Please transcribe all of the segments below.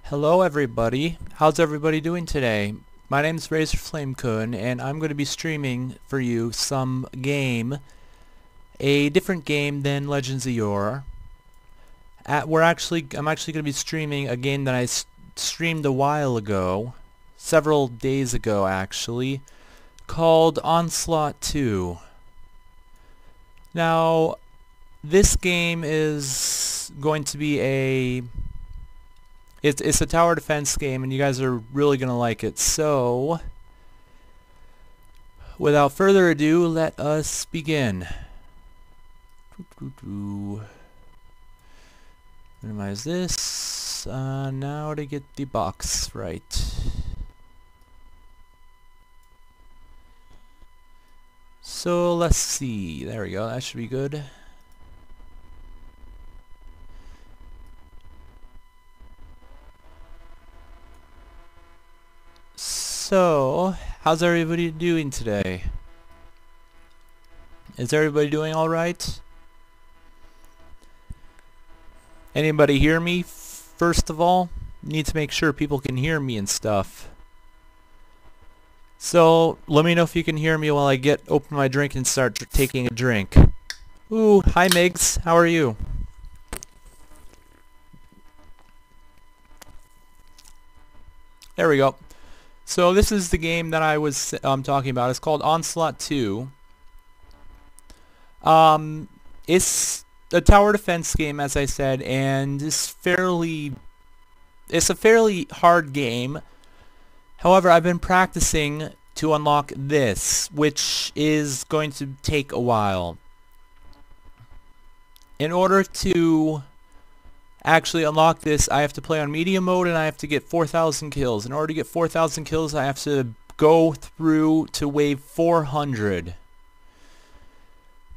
Hello everybody, how's everybody doing today? My name's Razorflamekun and I'm going to be streaming for you some game, a different game than Legends of Yore. I'm actually going to be streaming a game that I streamed a while ago, several days ago actually, called Onslaught 2. Now, this game is going to be It's a tower defense game, and you guys are really going to like it. So, without further ado, let us begin. Minimize this. Now to get the box right. So, let's see. There we go. That should be good. So, how's everybody doing today? Is everybody doing alright? Anybody hear me? First of all, need to make sure people can hear me and stuff. So, let me know if you can hear me while I open my drink and start taking a drink. Ooh, hi Migs, how are you? There we go. So this is the game that I was talking about. It's called Onslaught 2. It's a tower defense game, as I said, and it's a fairly hard game. However, I've been practicing to unlock this, which is going to take a while. In order to actually unlock this, I have to play on medium mode and I have to get 4,000 kills. In order to get 4,000 kills, I have to go through to wave 400.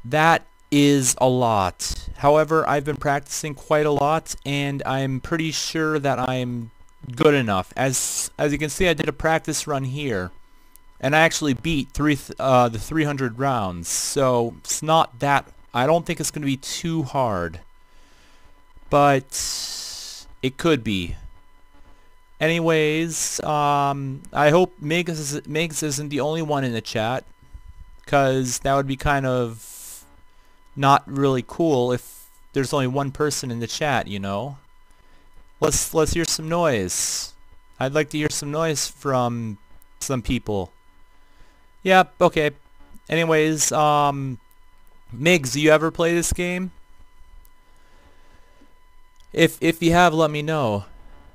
That is a lot. However, I've been practicing quite a lot and I'm pretty sure that I'm good enough. As you can see, I did a practice run here and I actually beat the 300 rounds. So it's not that, I don't think it's going to be too hard. But it could be. Anyways, I hope Migs isn't the only one in the chat, because that would be kind of not really cool if there's only one person in the chat, you know. Let's hear some noise. I'd like to hear some noise from some people. Yep, okay. Anyways, Migs, do you ever play this game? If you have, let me know.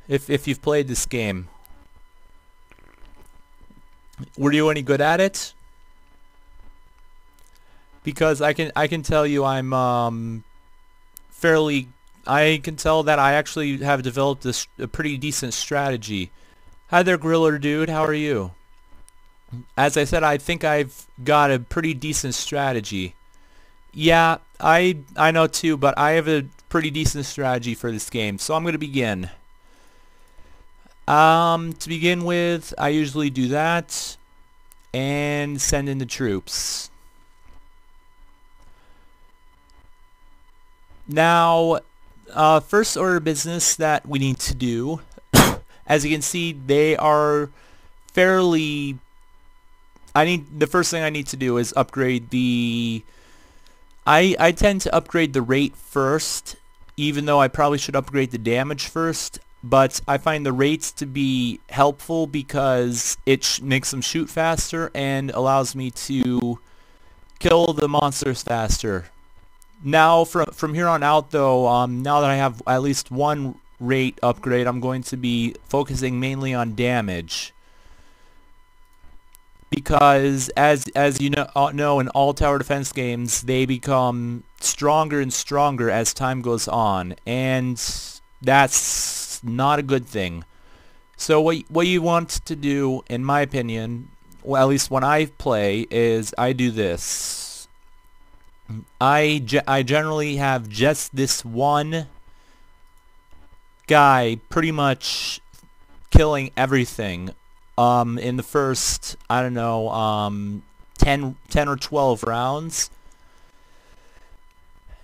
If you've played this game. Were you any good at it? Because I can tell you I'm I can tell that I actually have developed a pretty decent strategy. Hi there, Griller Dude, how are you? As I said, I think I've got a pretty decent strategy. Yeah, I know too, but I have a pretty decent strategy for this game, so I'm going to begin. To begin with, I usually do that and send in the troops. Now, first order of business that we need to do, as you can see, they are fairly... the first thing I need to do is upgrade the... I tend to upgrade the rate first, even though I probably should upgrade the damage first, but I find the rates to be helpful because it makes them shoot faster and allows me to kill the monsters faster. Now, from here on out though, now that I have at least one rate upgrade, I'm going to be focusing mainly on damage. Because as you know in all tower defense games, they become stronger and stronger as time goes on, and that's not a good thing. So what you want to do, in my opinion, well, at least when I play, is I do this. I generally have just this one guy pretty much killing everything. In the first, I don't know, 10 or 12 rounds.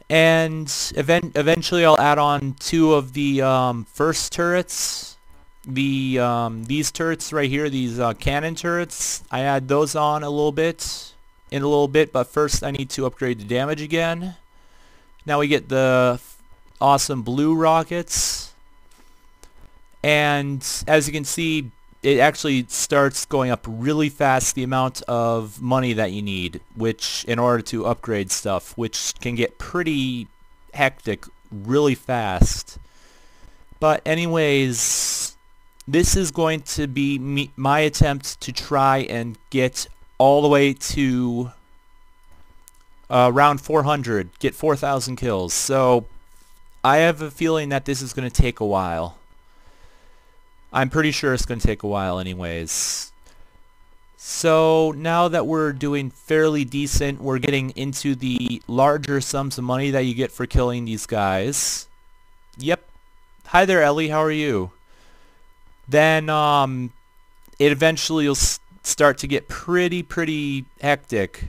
And eventually I'll add on 2 of the first turrets, these turrets right here, these cannon turrets, I add those on in a little bit, but first I need to upgrade the damage again. Now we get the awesome blue rockets, and as you can see, it actually starts going up really fast, the amount of money that you need, which in order to upgrade stuff, which can get pretty hectic really fast. But anyways, this is going to be my attempt to try and get all the way to round 400, get 4,000 kills. So I have a feeling that this is going to take a while. I'm pretty sure it's going to take a while anyways. So now that we're doing fairly decent, we're getting into the larger sums of money that you get for killing these guys. Yep. Hi there, Ellie. How are you? Then it eventually will start to get pretty hectic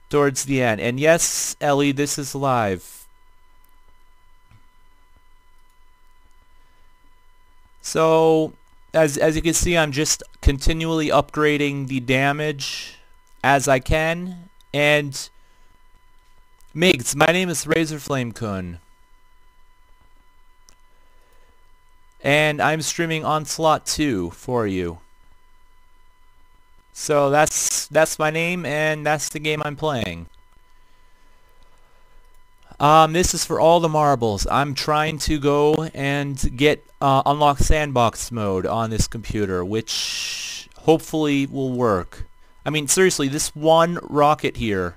towards the end. And yes, Ellie, this is live. So as you can see, I'm just continually upgrading the damage as I can. And Migs, my name is Razorflamekun, and I'm streaming Onslaught 2 for you. So that's my name, and that's the game I'm playing. This is for all the marbles. I'm trying to go and get unlock sandbox mode on this computer, which hopefully will work. I mean, seriously, this one rocket here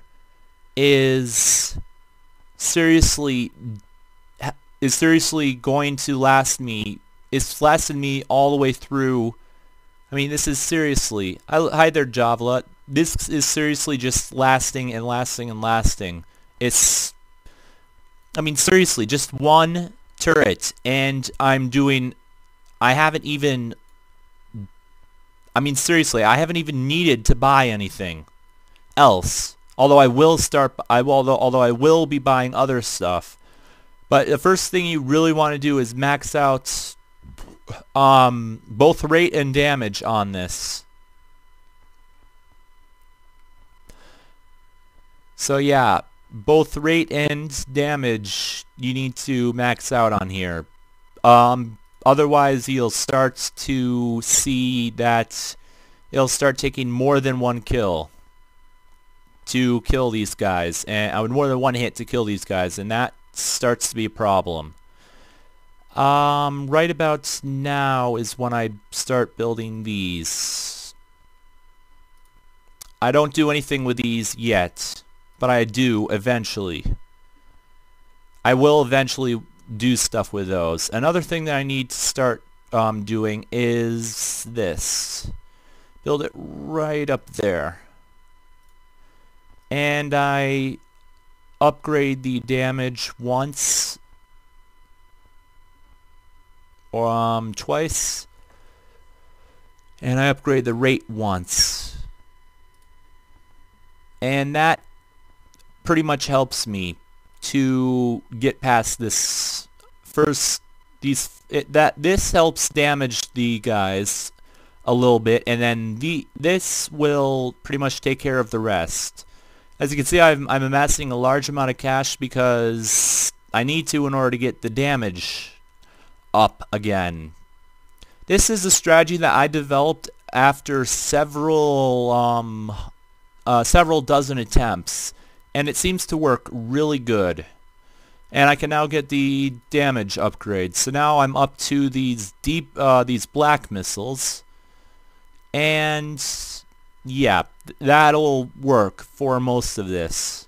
is seriously going to last me. It's lasted me all the way through. I mean, this is seriously. Hi there, Javla. This is seriously just lasting and lasting and lasting. It's, I mean, seriously, just one turret, and I haven't even, I mean, seriously, I haven't even needed to buy anything else. Although I will be buying other stuff. But the first thing you really want to do is max out both rate and damage on this. So yeah, both rate and damage you need to max out on here. Otherwise you'll start to see that it'll start taking more than one kill to kill these guys, and more than one hit to kill these guys, and that starts to be a problem. Right about now is when I start building these. I don't do anything with these yet, but I do eventually. I will eventually do stuff with those. Another thing that I need to start doing is this. Build it right up there. And I upgrade the damage once or twice, and I upgrade the rate once, and that pretty much helps me to get past this first this helps damage the guys a little bit, and then this will pretty much take care of the rest. As you can see, I'm amassing a large amount of cash because I need to in order to get the damage up again. This is a strategy that I developed after several dozen attempts, and it seems to work really good. And I can now get the damage upgrade. So now I'm up to these these black missiles, and yeah, that'll work for most of this.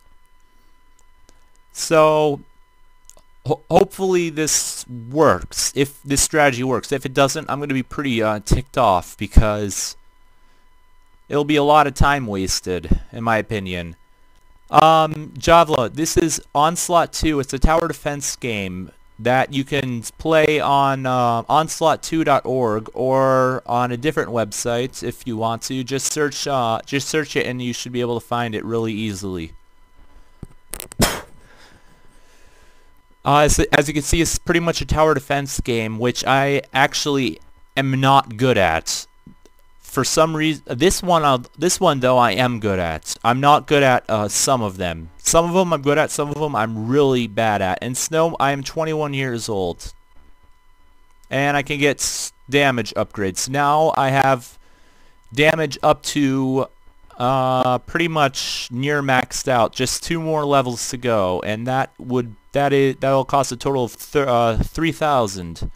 So hopefully this works. If this strategy works, if it doesn't, I'm going to be pretty ticked off because it'll be a lot of time wasted, in my opinion. Javla, this is Onslaught 2. It's a tower defense game that you can play on onslaught2.org or on a different website if you want to. Just search it and you should be able to find it really easily. As you can see, it's pretty much a tower defense game, which I actually am not good at. For some reason, this one though I am good at. I'm not good at some of them. Some of them I'm good at, some of them I'm really bad at. And Snow, I am 21 years old. And I can get damage upgrades. Now I have damage up to pretty much near maxed out. Just 2 more levels to go, and that'll cost a total of 3,000.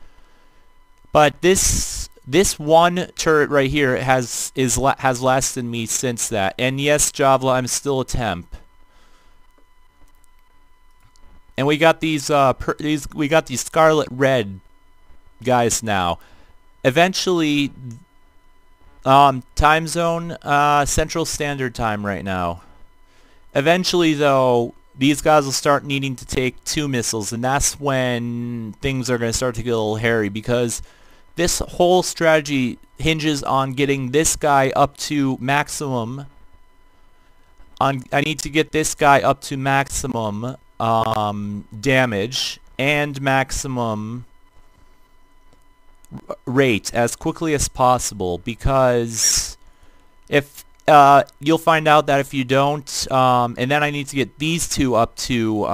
But this one turret right here has lasted me since that. And yes, Javla, I'm still a temp. And we got these Scarlet Red guys now. Eventually, time zone, Central Standard Time right now. Eventually, though, these guys will start needing to take 2 missiles, and that's when things are going to start to get a little hairy, because this whole strategy hinges on getting this guy up to maximum. I need to get this guy up to maximum damage and maximum rate as quickly as possible, because if you'll find out that if you don't, and then I need to get these 2 up to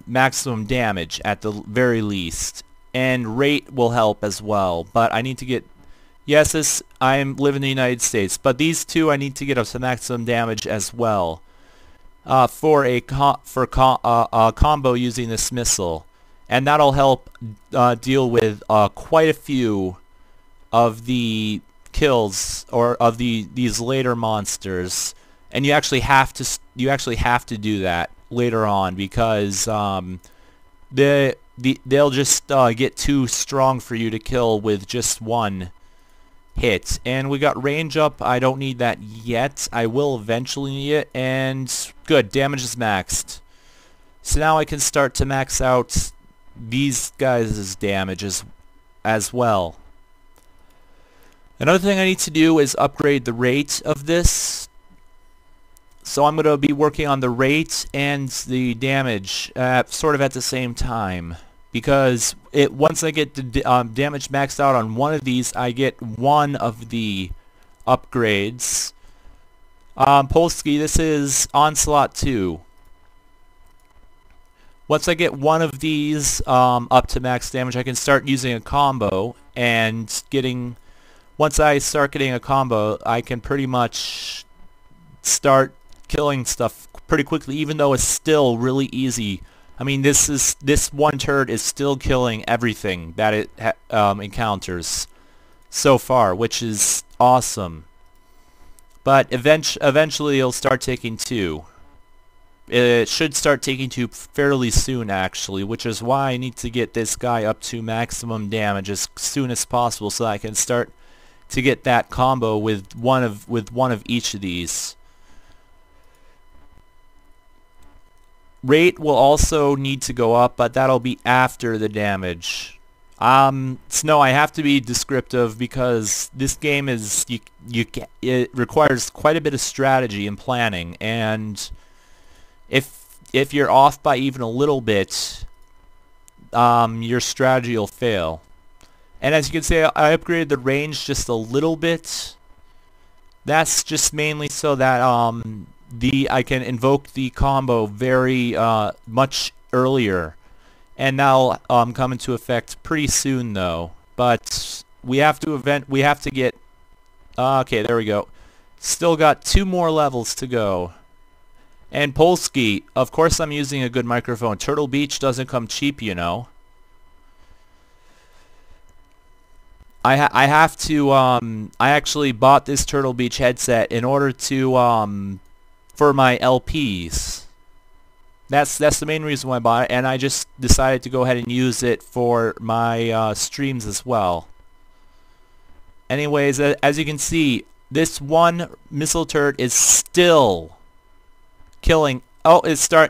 maximum damage at the very least, and rate will help as well. But I need to get, yes, I live in the United States, but these 2 I need to get up to maximum damage as well for a combo using this missile. And that'll help deal with quite a few of the kills or of these later monsters. And you actually have to do that later on, because they'll just get too strong for you to kill with just 1 hit. And we got range up. I don't need that yet. I will eventually need it. And good, damage is maxed. So now I can start to max out these guys' damage as well. Another thing I need to do is upgrade the rate of this. So I'm going to be working on the rate and the damage sort of at the same time. Because once I get the damage maxed out on one of these, I get one of the upgrades. Polsky, this is Onslaught 2. Once I get one of these up to max damage, I can start using a combo, and once I start getting a combo, I can pretty much start killing stuff pretty quickly, even though it's still really easy. I mean, this one turret is still killing everything that it encounters so far, which is awesome. But eventually it'll start taking 2. It should start taking 2 fairly soon, actually, which is why I need to get this guy up to maximum damage as soon as possible, so I can start to get that combo with one of each of these. Rate will also need to go up, but that'll be after the damage. Snow, I have to be descriptive because this game is it requires quite a bit of strategy and planning, and if you're off by even a little bit, your strategy will fail. And as you can see, I upgraded the range just a little bit. That's just mainly so that I can invoke the combo very much earlier, and that'll come into effect pretty soon though. But we have to get okay, there we go. Still got 2 more levels to go. And Polsky, of course I'm using a good microphone. Turtle Beach doesn't come cheap, you know. I have to I actually bought this Turtle Beach headset in order to for my LPs. That's the main reason why I bought it, and I just decided to go ahead and use it for my streams as well. Anyways, as you can see, this one missile turret is still killing. Oh,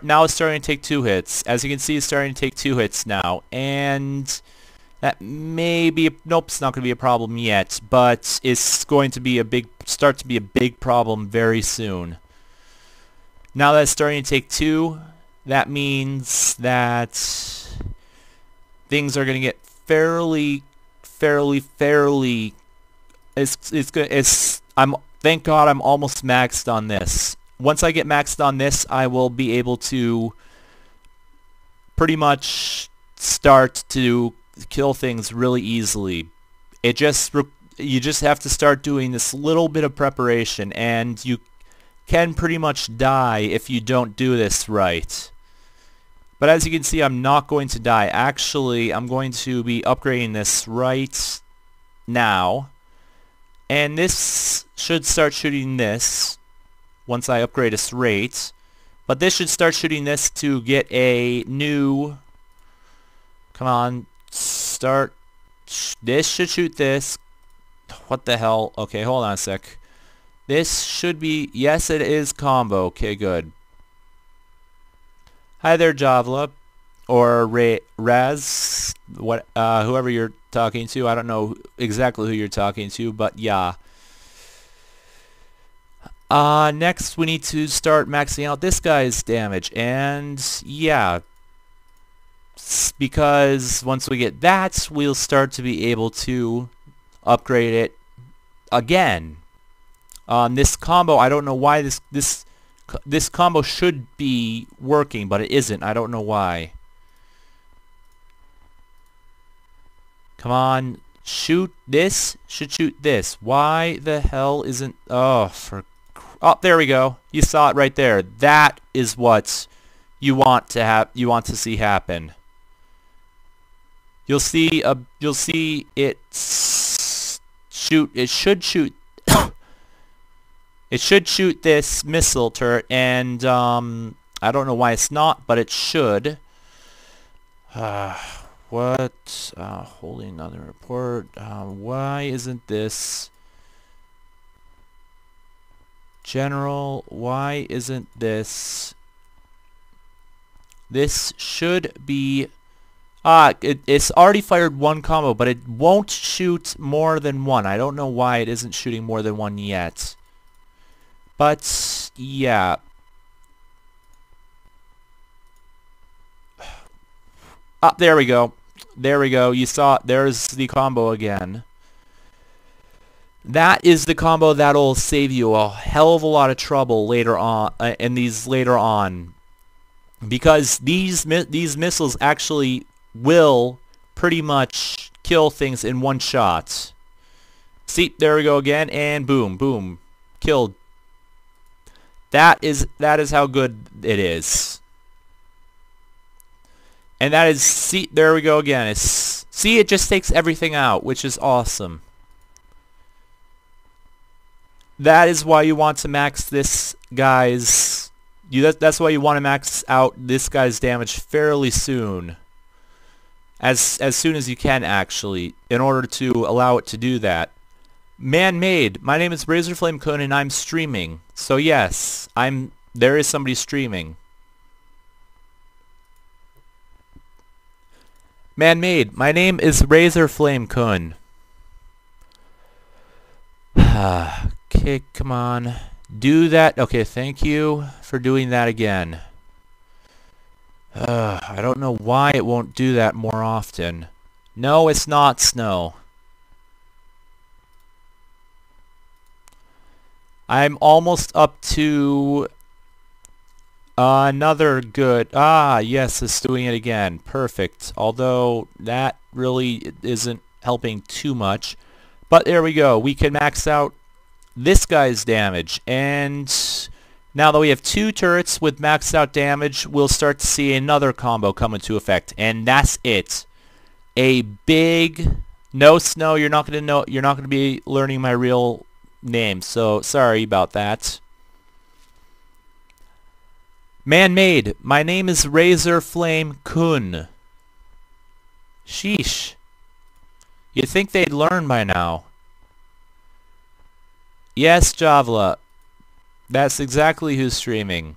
now it's starting to take 2 hits. As you can see, it's starting to take 2 hits now, and that may be nope, it's not going to be a problem yet, but it's going to be start to be a big problem very soon. Now that it's starting to take 2, that means that things are gonna get fairly. It's good. Thank God I'm almost maxed on this. Once I get maxed on this, I will be able to pretty much start to kill things really easily. You just have to start doing this little bit of preparation, and you can pretty much die if you don't do this right. But as you can see, I'm not going to die. Actually, I'm going to be upgrading this right now. And this should start shooting this once I upgrade its rate. But this should start shooting this to get a new... Come on, start... This should shoot this. What the hell? Okay, hold on a sec. This should be... Yes, it is combo. Okay, good. Hi there, Javla. Or Raz. Whoever you're talking to. I don't know exactly who you're talking to, but yeah. Next, we need to start maxing out this guy's damage. And, yeah. Because once we get that, we'll start to be able to upgrade it again. This combo, I don't know why this combo should be working, but it isn't. I don't know why. Come on, shoot this. Should shoot this. Why the hell isn't... Oh, there we go. You saw it right there. That is what you want to have. You want to see happen. You'll see it shoot. It should shoot. It should shoot this missile turret, and I don't know why it's not, but it should. What? Holding another report. Why isn't this... General, why isn't this... This should be... it's already fired one combo, but it won't shoot more than one. I don't know why it isn't shooting more than one yet. But, yeah. There we go. There we go. You saw it. There's the combo again. That is the combo that'll save you a hell of a lot of trouble later on, later on. Because these missiles actually will pretty much kill things in one shot. See, there we go again, and boom, boom. Killed. That is how good it is. And that is, see, there we go again. See, it just takes everything out, which is awesome. That is why you want to max this guy's... That's why you want to max out this guy's damage fairly soon. As soon as you can, actually, in order to allow it to do that. Man-made. My name is Razorflamekun, and I'm streaming. So yes, there is somebody streaming. Man-made. My name is Razorflamekun. Okay, come on. Do that. Okay, thank you for doing that again. I don't know why it won't do that more often. No, it's not snow. I'm almost up to another good... yes, it's doing it again. Perfect. Although that really isn't helping too much. But there we go. We can max out this guy's damage. And now that we have two turrets with maxed out damage, we'll start to see another combo come into effect. And that's it. A big... No, Snow, you're not going to be learning my real name. So, sorry about that. Man-made. My name is Razorflamekun. Sheesh. You'd think they'd learn by now. Yes, Javla. That's exactly who's streaming.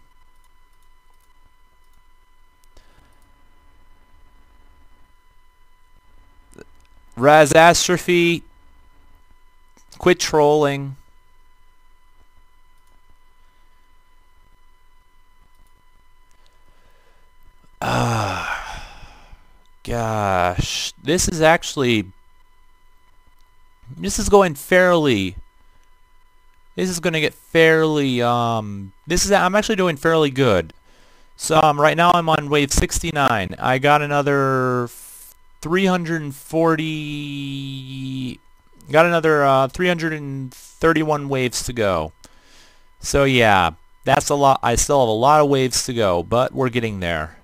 Razastrophe. Quit trolling. gosh. This is actually... This is going fairly... This is going to get fairly... I'm actually doing fairly good. So right now I'm on wave 69. I got another 340... Got another 331 waves to go. So yeah, that's a lot. I still have a lot of waves to go, but we're getting there.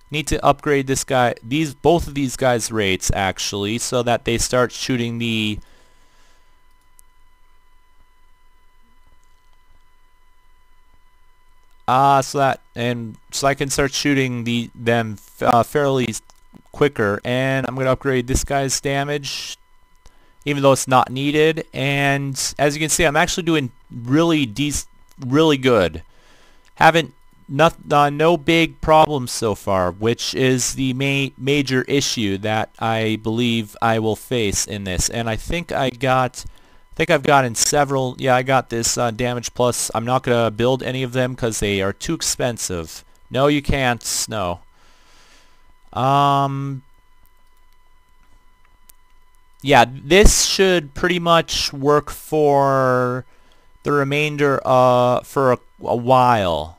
Need to upgrade this guy, both of these guys' rates actually, so that they start shooting the so I can start shooting them fairly quicker. And I'm gonna upgrade this guy's damage, even though it's not needed. And as you can see, I'm actually doing really good. No big problems so far, which is the major issue that I believe I will face in this. And I think I've gotten several. Yeah, I got this damage plus. I'm not gonna build any of them because they are too expensive. No, you can't. No. Yeah, this should pretty much work for the remainder for a while.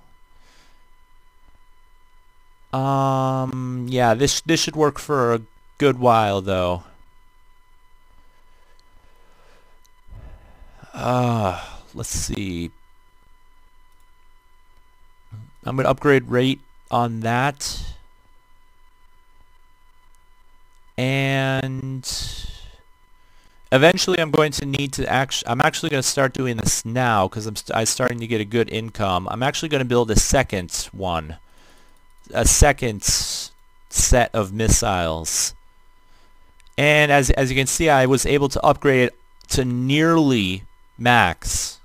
Yeah, this should work for a good while though. Let's see. I'm gonna upgrade rate on that. And eventually I'm going to need to I'm actually going to start doing this now because I'm starting to get a good income. I'm actually going to build a second set of missiles. And as you can see, I was able to upgrade it to nearly max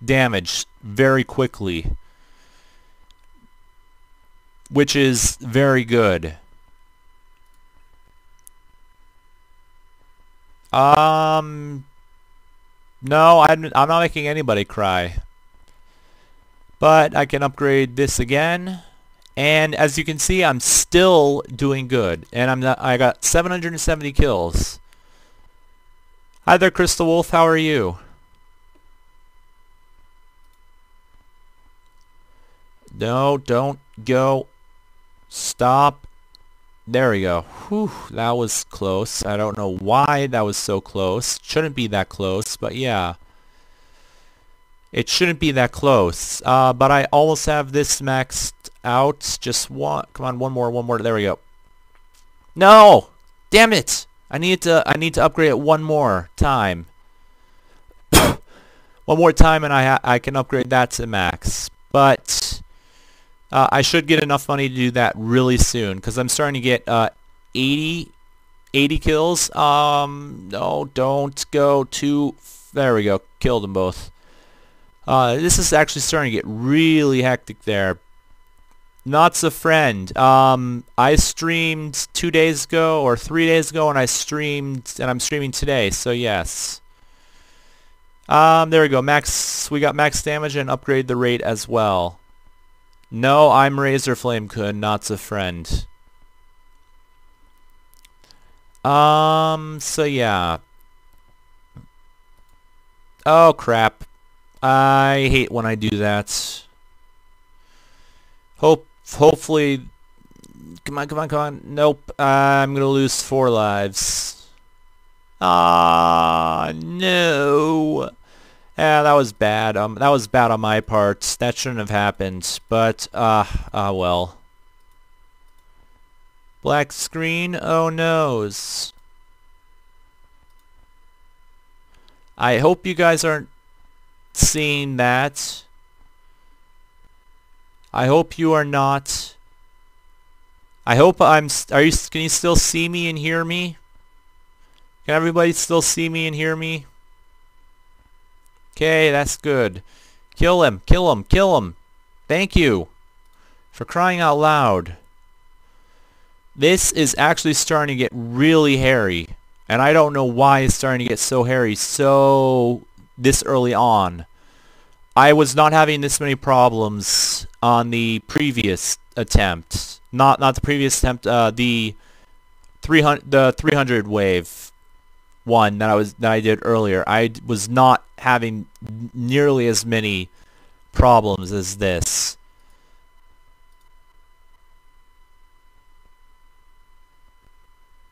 damage very quickly, which is very good. No, I'm not making anybody cry. But I can upgrade this again. And as you can see, I'm still doing good. And I got 770 kills. Hi there, Crystal Wolf, how are you? No, don't go. Stop. There we go. Whew, that was close. I don't know why that was so close. Shouldn't be that close, but yeah. It shouldn't be that close. But I almost have this maxed out. Just one. Come on, one more. There we go. No! Damn it! I need to upgrade it one more time. One more time, and I can upgrade that to max. But I should get enough money to do that really soon, because I'm starting to get 80 kills. No, don't go too... There we go. Killed them both. This is actually starting to get really hectic there. Not's a friend. I streamed 2 days ago or 3 days ago, and I'm streaming today, so yes. There we go. We got max damage and upgrade the rate as well. No, I'm Razorflamekun, Not's a friend. So yeah. Oh crap. I hate when I do that. Hopefully... Come on. Nope. I'm gonna lose 4 lives. Ah, no. Yeah, that was bad. That was bad on my part. That shouldn't have happened. But, well. Black screen? Oh, noes. I hope you guys aren't seeing that. I hope you are not. I hope can you still see me and hear me? Can everybody still see me and hear me? Okay, that's good. Kill him. Thank you. For crying out loud. This is actually starting to get really hairy. And I don't know why it's starting to get so hairy this early on. I was not having this many problems on the previous attempt. Not the previous attempt. The 300 wave one that I did earlier. I was not having nearly as many problems as this.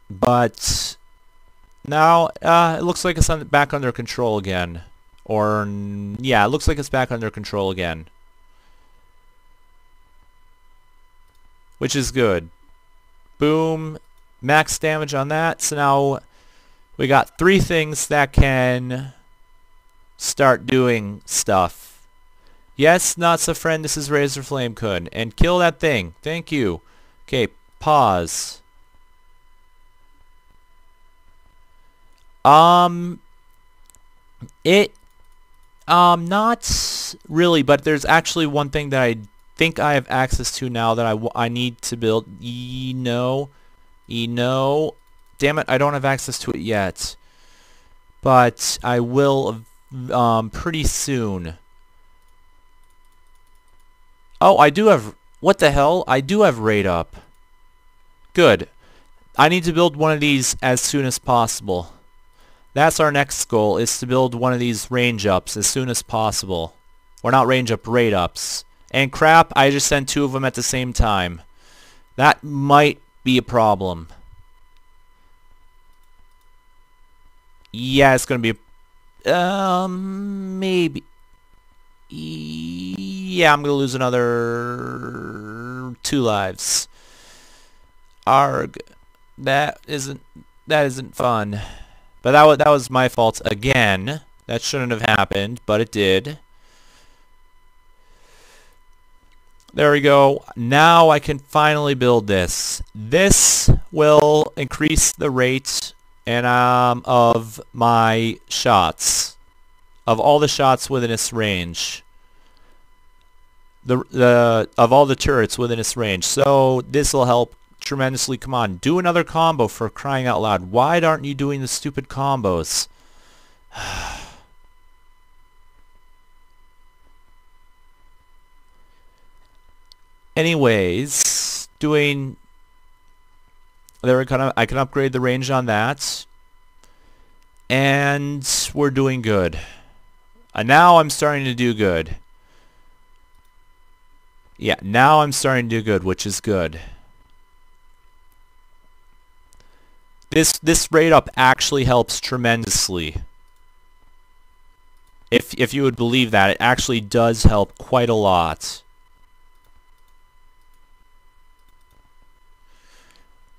But now it looks like it's back under control again. Or yeah, it looks like it's back under control again. Which is good. Boom. Max damage on that. So now we got 3 things that can start doing stuff. Yes, not so friend, this is Razorflamekun. And kill that thing. Thank you. Okay, pause. Not really, but there's actually one thing that I think I have access to now that I need to build. No. Damn it, I don't have access to it yet. But I will pretty soon. Oh, I do have... What the hell? I do have rate up. Good. I need to build one of these as soon as possible. That's our next goal, is to build one of these range ups as soon as possible. Or not range up, rate ups. And crap, I just sent 2 of them at the same time. That might be a problem. Yeah, it's gonna be maybe. Yeah, I'm gonna lose another 2 lives. Arg. That isn't fun. But that was my fault again. That shouldn't have happened, but it did. There we go. Now I can finally build this. This will increase the rate and of my shots, of all the shots within its range. Of all the turrets within its range. So this will help tremendously. Come on, do another combo, for crying out loud. Why aren't you doing the stupid combos? Anyways, there I can upgrade the range on that, and we're doing good. And now I'm starting to do good. Yeah, now I'm starting to do good, which is good. This rate up actually helps tremendously. If you would believe that, it actually does help quite a lot.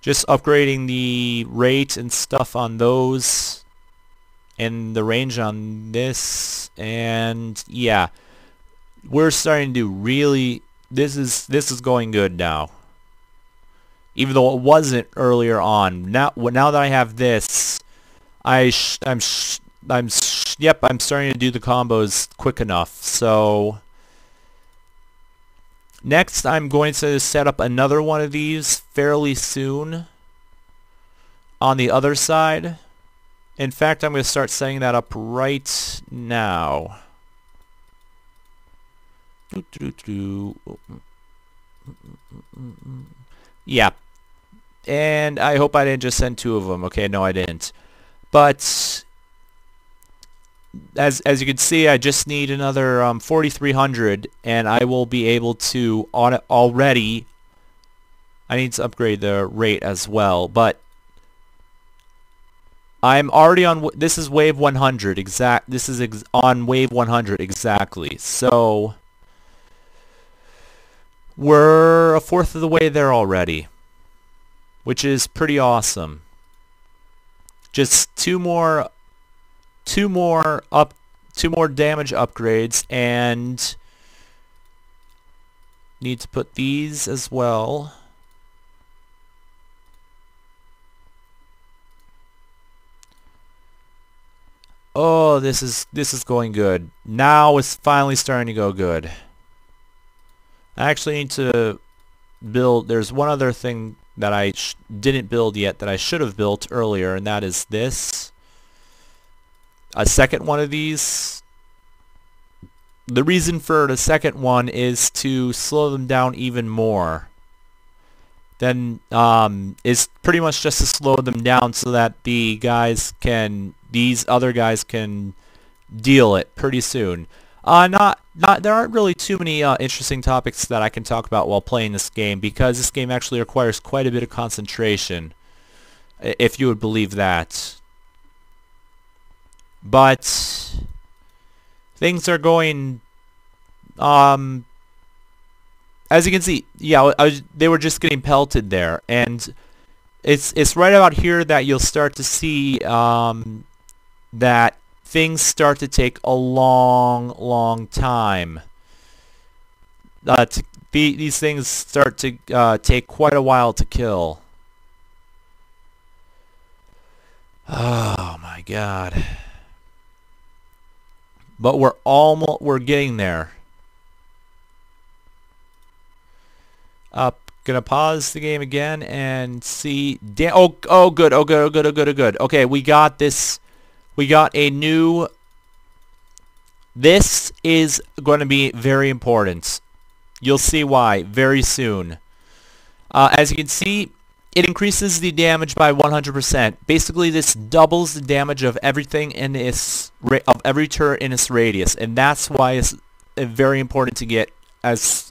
Just upgrading the rate and stuff on those, and the range on this, and yeah, we're starting to really. This is going good now. Even though it wasn't earlier on. Now that I have this, I'm starting to do the combos quick enough. So next I'm going to set up another one of these fairly soon on the other side. In fact, I'm going to start setting that up right now. Yeah. And I hope I didn't just send 2 of them. Okay, no I didn't. But as you can see, I just need another 4,300, and I will be able to already. I need to upgrade the rate as well, but I'm already on. This is wave 100 exact. This is on wave 100 exactly. So we're a fourth of the way there already, which is pretty awesome. Just two more damage upgrades, and need to put these as well. Oh, this is going good. Now it's finally starting to go good. I actually need to build. There's one other thing that I didn't build yet that I should have built earlier, and that is this. A second one of these. The reason for the second one is to slow them down even more. then is pretty much just to slow them down so that these other guys can deal it pretty soon. There aren't really too many interesting topics that I can talk about while playing this game, because this game actually requires quite a bit of concentration, if you would believe that. But things are going, as you can see, yeah, they were just getting pelted there, and it's right about here that you'll start to see that things start to take a long time. These things start to take quite a while to kill. Oh my god. But we're getting there. Gonna pause the game again and see. Oh good. Okay, we got this. We got a new... This is going to be very important. You'll see why very soon. As you can see, it increases the damage by 100%. Basically, this doubles the damage of everything in every turret in its radius, and that's why it's very important to get as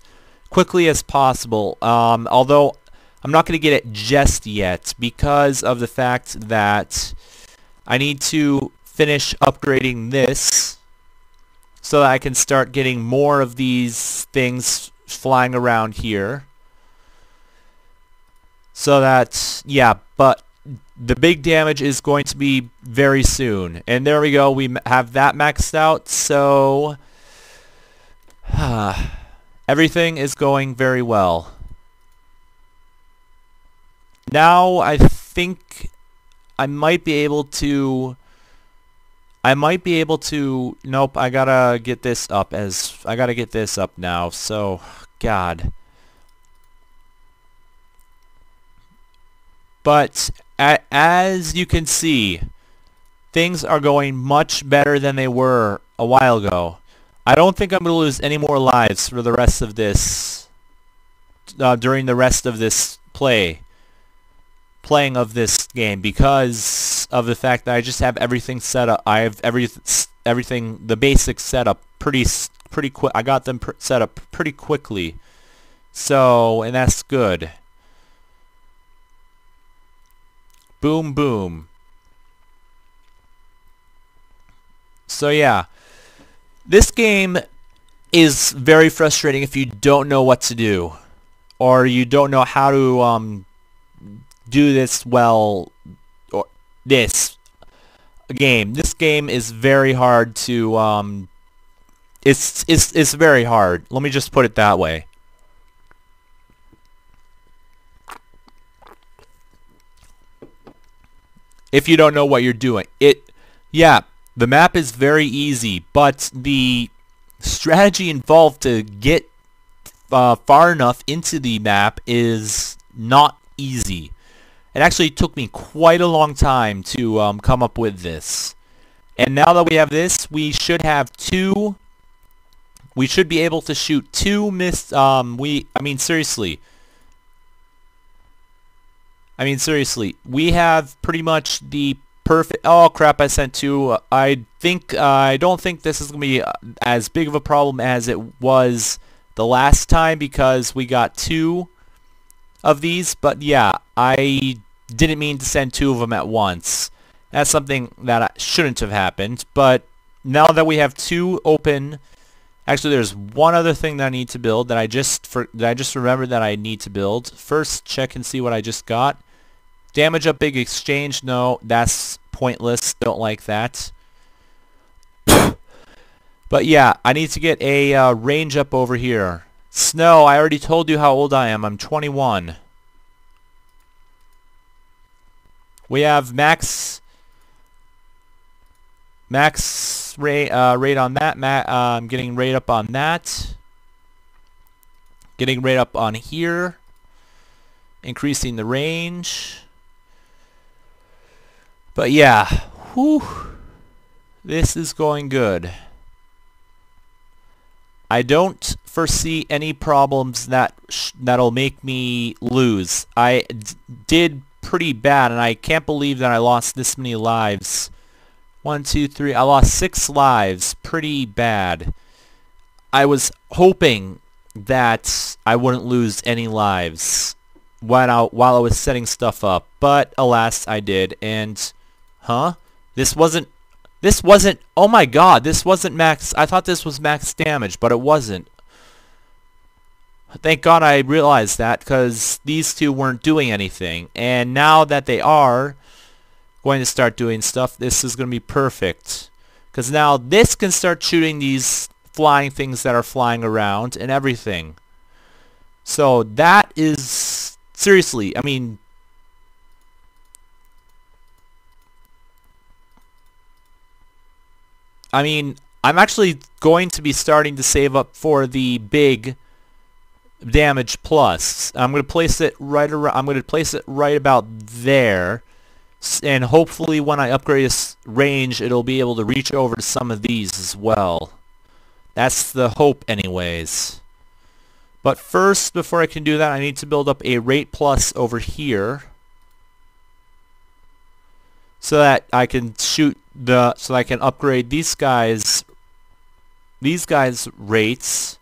quickly as possible. Although I'm not going to get it just yet because of the fact that I need to finish upgrading this so that I can start getting more of these things flying around here. So that, yeah, but the big damage is going to be very soon. And there we go, we have that maxed out, so everything is going very well. Now I think I might be able to... Nope, I gotta get this up now, so... God. But, as you can see, things are going much better than they were a while ago. I don't think I'm gonna lose any more lives for the rest of this... during the rest of this playing of this game, because of the fact that I just have everything set up. I have everything, the basics set up pretty quick. I got them set up pretty quickly, so, and that's good. Boom, boom. So yeah, this game is very frustrating if you don't know what to do, or you don't know how to do this well, or this game. This game is very hard to it's very hard. Let me just put it that way. If you don't know what you're doing. Yeah, the map is very easy, but the strategy involved to get far enough into the map is not easy. It actually took me quite a long time to come up with this. And now that we have this, we should have two... We should be able to shoot two I mean, seriously. We have pretty much the perfect... Oh, crap, I sent two. I don't think this is going to be as big of a problem as it was the last time, because we got two of these. But yeah, I didn't mean to send two of them at once. That's something that shouldn't have happened. But now that we have two open... Actually, there's one other thing that I need to build that I just remembered that I need to build. First, check and see what I just got. Damage up big exchange. No, that's pointless. Don't like that. But yeah, I need to get a range up over here. Snow, I already told you how old I am. I'm 21. We have max rate on that. I'm getting rate up on that. Getting rate up on here. Increasing the range. But yeah, whew, this is going good. I don't foresee any problems that'll make me lose. I did pretty bad, and I can't believe that I lost this many lives. 1, 2, 3. I lost 6 lives. Pretty bad. I was hoping that I wouldn't lose any lives while I was setting stuff up, but alas, I did. And this wasn't. Oh my God! This wasn't max. I thought this was max damage, but it wasn't. Thank God I realized that, because these two weren't doing anything, and now that they are going to start doing stuff, this is going to be perfect. Because now this can start shooting these flying things that are flying around and everything. So that is seriously, I mean, I'm actually going to be starting to save up for the big damage plus. I'm going to place it right around. I'm going to place it right about there, and hopefully when I upgrade this range, it'll be able to reach over to some of these as well. That's the hope, anyways. But first, before I can do that, I need to build up a rate plus over here, so that I can so I can upgrade these guys' rates,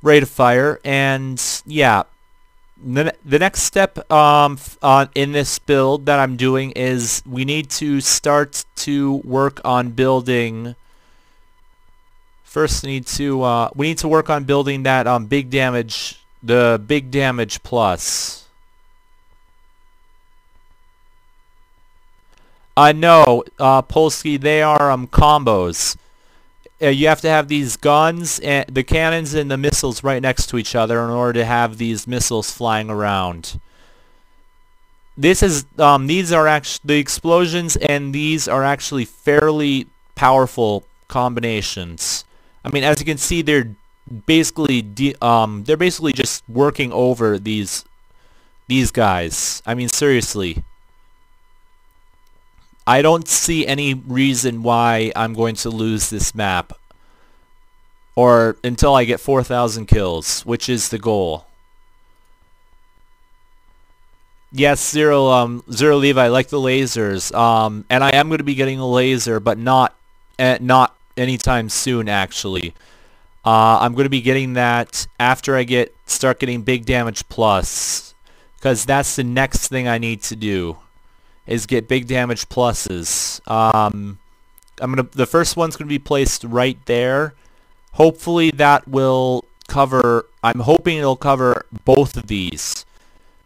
rate of fire, and yeah. The next step in this build that I'm doing is we need to start to work on building. First, we need to work on building that big damage, the big damage plus. No, Polsky, they are combos. You have to have these guns, and the cannons and the missiles right next to each other in order to have these missiles flying around. This is these are actually the explosions, and these are actually fairly powerful combinations. I mean, as you can see, they're basically just working over these guys. I mean, seriously. I don't see any reason why I'm going to lose this map, or until I get 4,000 kills, which is the goal. Yes, Zero Levi, I like the lasers, and I am going to be getting a laser, but not anytime soon, actually. I'm going to be getting that after I start getting big damage plus, because that's the next thing I need to do, is get big damage pluses. The first one's gonna be placed right there. Hopefully that will cover. I'm hoping it'll cover both of these,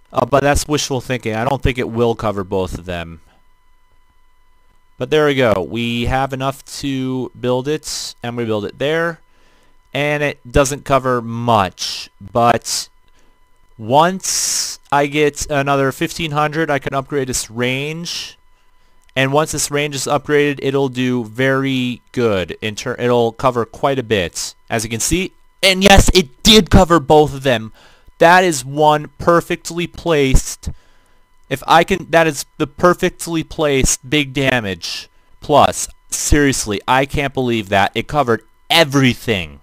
but that's wishful thinking. I don't think it will cover both of them. But there we go. We have enough to build it, and we build it there, and it doesn't cover much, but once I get another 1,500, I can upgrade this range, and once this range is upgraded, it'll do very good. It'll cover quite a bit, as you can see. And yes, it did cover both of them. That is one perfectly placed. That is the perfectly placed big damage plus. Seriously, I can't believe that it covered everything.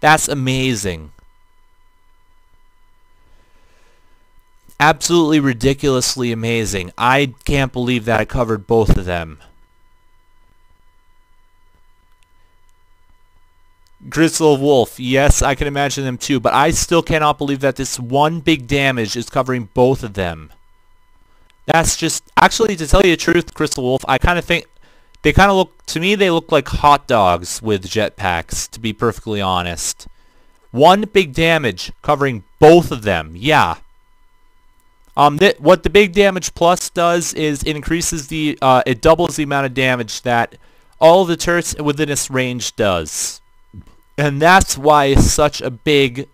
That's amazing. Absolutely ridiculously amazing. I can't believe that I covered both of them. Crystal Wolf, yes, I can imagine them too, but I still cannot believe that this one big damage is covering both of them. That's just, actually, to tell you the truth, Crystal Wolf, I kind of think they kind of look, to me, they look like hot dogs with jetpacks, to be perfectly honest. One big damage covering both of them, yeah. What the big damage plus does is it increases it doubles the amount of damage that all of the turrets within its range does, and that's why it's such a big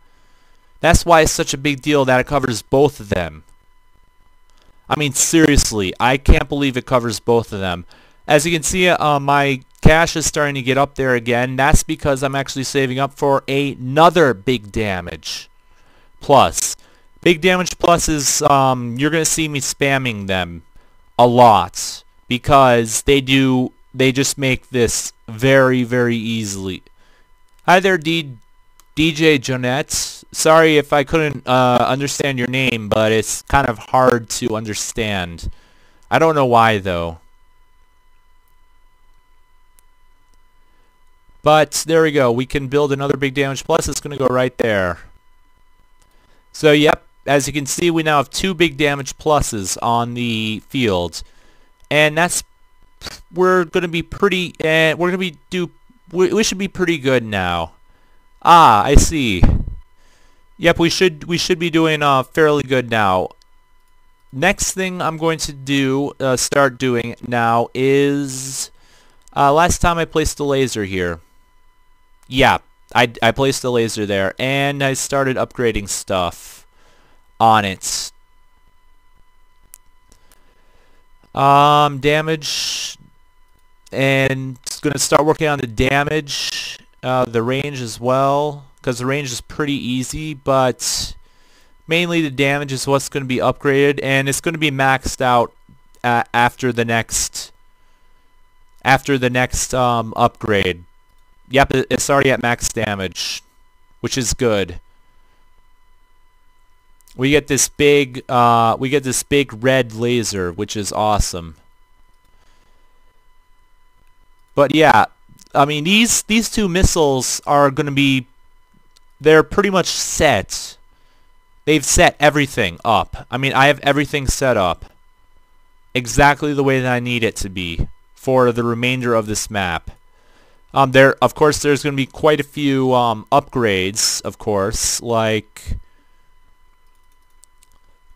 deal that it covers both of them. I mean, seriously, I can't believe it covers both of them. As you can see, my cash is starting to get up there again. That's because I'm actually saving up for another big damage plus. Big damage plus is, you're going to see me spamming them a lot, because they just make this very, very easily. Hi there, D. DJ Jonette. Sorry if I couldn't understand your name, but it's kind of hard to understand. I don't know why, though. But there we go. We can build another big damage plus. It's going to go right there. So, yep. As you can see, we now have 2 big damage pluses on the field. And we're going to be pretty... we should be pretty good now. Ah, I see. Yep, we should be doing fairly good now. Next thing I'm going to start doing now is... last time I placed a laser here. Yeah, I placed a laser there, and I started upgrading stuff on it. Damage, and it's going to start working on the damage, the range as well, because the range is pretty easy, but mainly the damage is what's going to be upgraded, and it's going to be maxed out after the next upgrade. Yep, it's already at max damage, which is good. We get this big red laser, which is awesome. But yeah, I mean these 2 missiles are going to be, they're pretty much set. They've set everything up. I mean, I have everything set up exactly the way that I need it to be for the remainder of this map. Of course, there's going to be quite a few upgrades, of course, like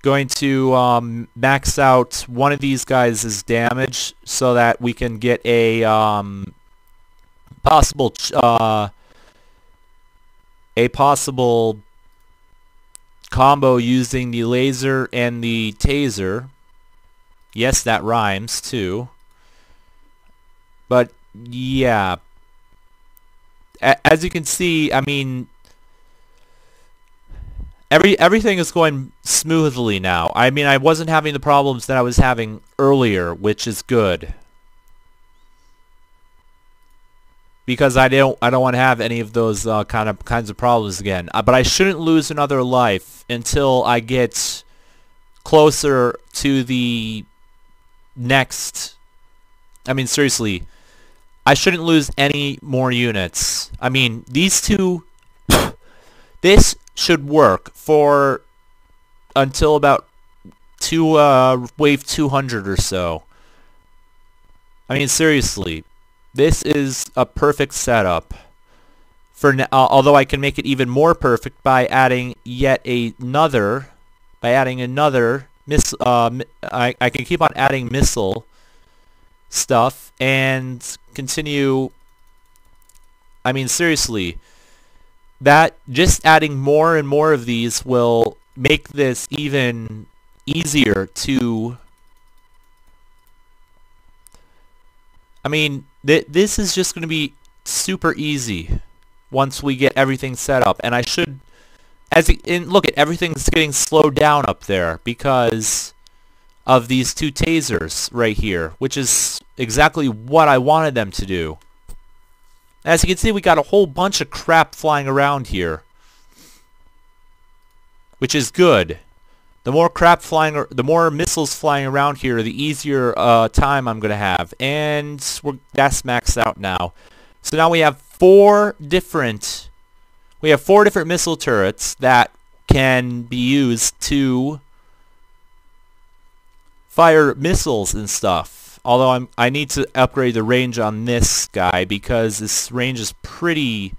going to max out one of these guys' damage so that we can get a possible combo using the laser and the taser. Yes, that rhymes too. But yeah, as you can see, I mean, everything is going smoothly now. I mean, I wasn't having the problems that I was having earlier, which is good, because I don't want to have any of those kinds of problems again. But I shouldn't lose another life until I get closer to the next. I mean, seriously, I shouldn't lose any more units. I mean, these 2, this should work for until about wave 200 or so. I mean, seriously, this is a perfect setup for now, although I can make it even more perfect by adding another missile. I can keep on adding missile stuff and continue. I mean, seriously, that just adding more and more of these will make this even easier to... I mean, this is just going to be super easy once we get everything set up. And I should... look at everything's getting slowed down up there because of these 2 tasers right here, which is exactly what I wanted them to do. As you can see, we got a whole bunch of crap flying around here, which is good. The more crap flying, the more missiles flying around here, the easier time I'm going to have. And that's maxed out now. So now we have 4 different missile turrets that can be used to fire missiles and stuff. Although I need to upgrade the range on this guy because this range is pretty...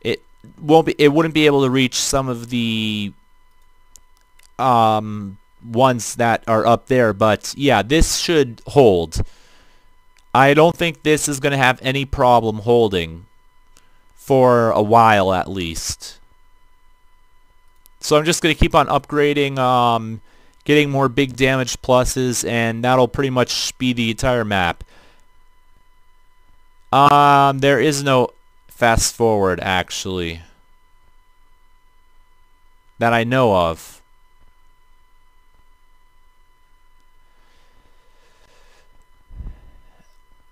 It wouldn't be able to reach some of the ones that are up there, but yeah, this should hold. I don't think this is going to have any problem holding for a while at least. So I'm just going to keep on upgrading, getting more big damage pluses, and that'll pretty much be the entire map. There is no fast forward actually that I know of.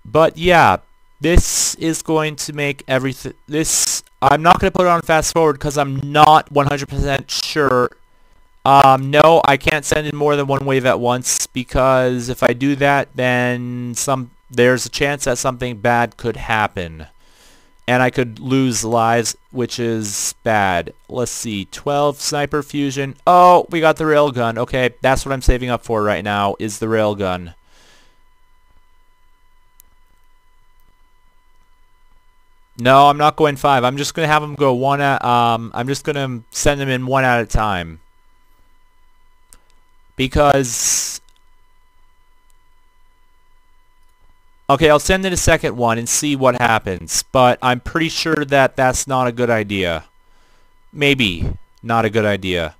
But yeah, this is going to make everything... I'm not going to put it on fast forward because I'm not 100% sure. No, I can't send in more than one wave at once because if I do that, then there's a chance that something bad could happen. And I could lose lives, which is bad. Let's see, 12 sniper fusion. Oh, we got the railgun. Okay, that's what I'm saving up for right now, is the railgun. No, I'm not going 5. I'm just gonna have them go one at. I'm just gonna send them in one at a time. Because okay, I'll send in a second one and see what happens. But I'm pretty sure that that's not a good idea. Maybe not a good idea.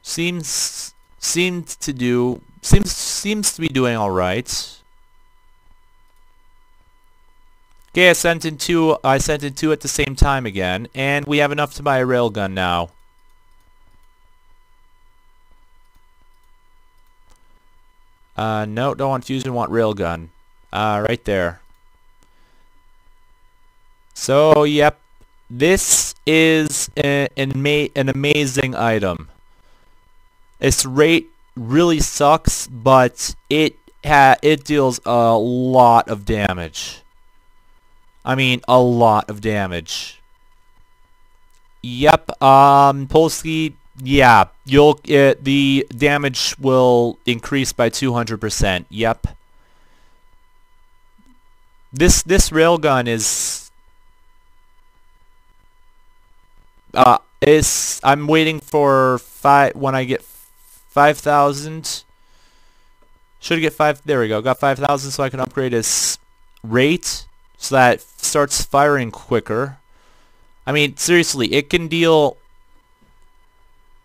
Seems to be doing all right. Okay, I sent in two at the same time again, and we have enough to buy a railgun now. No, don't want fusion, want railgun. Right there. So, yep, this is an amazing item. Its rate really sucks, but it deals a lot of damage. I mean, a lot of damage. Yep, Polsky, yeah, the damage will increase by 200%. Yep. This railgun I'm waiting for when I get 5,000. Should get 5. There we go. Got 5,000 so I can upgrade his rate so that it starts firing quicker. I mean, seriously, it can deal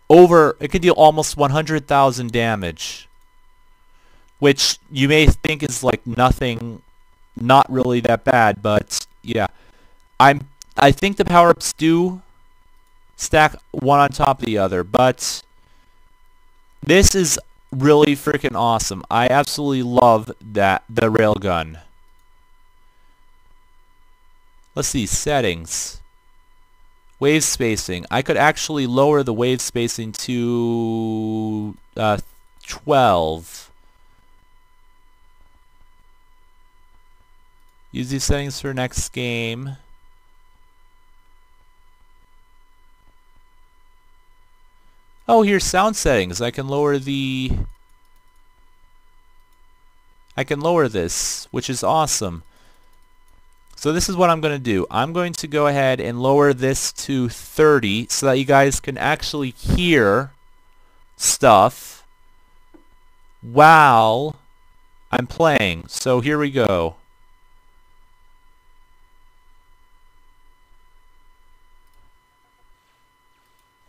almost 100,000 damage, which you may think is like nothing, not really that bad, but yeah. I think the power-ups do stack one on top of the other, but this is really freaking awesome. I absolutely love the railgun. Let's see, settings. Wave spacing. I could actually lower the wave spacing to 12. Use these settings for next game. Oh, here's sound settings. I can lower this, which is awesome. So this is what I'm going to do. I'm going to go ahead and lower this to 30 so that you guys can actually hear stuff while I'm playing. So here we go.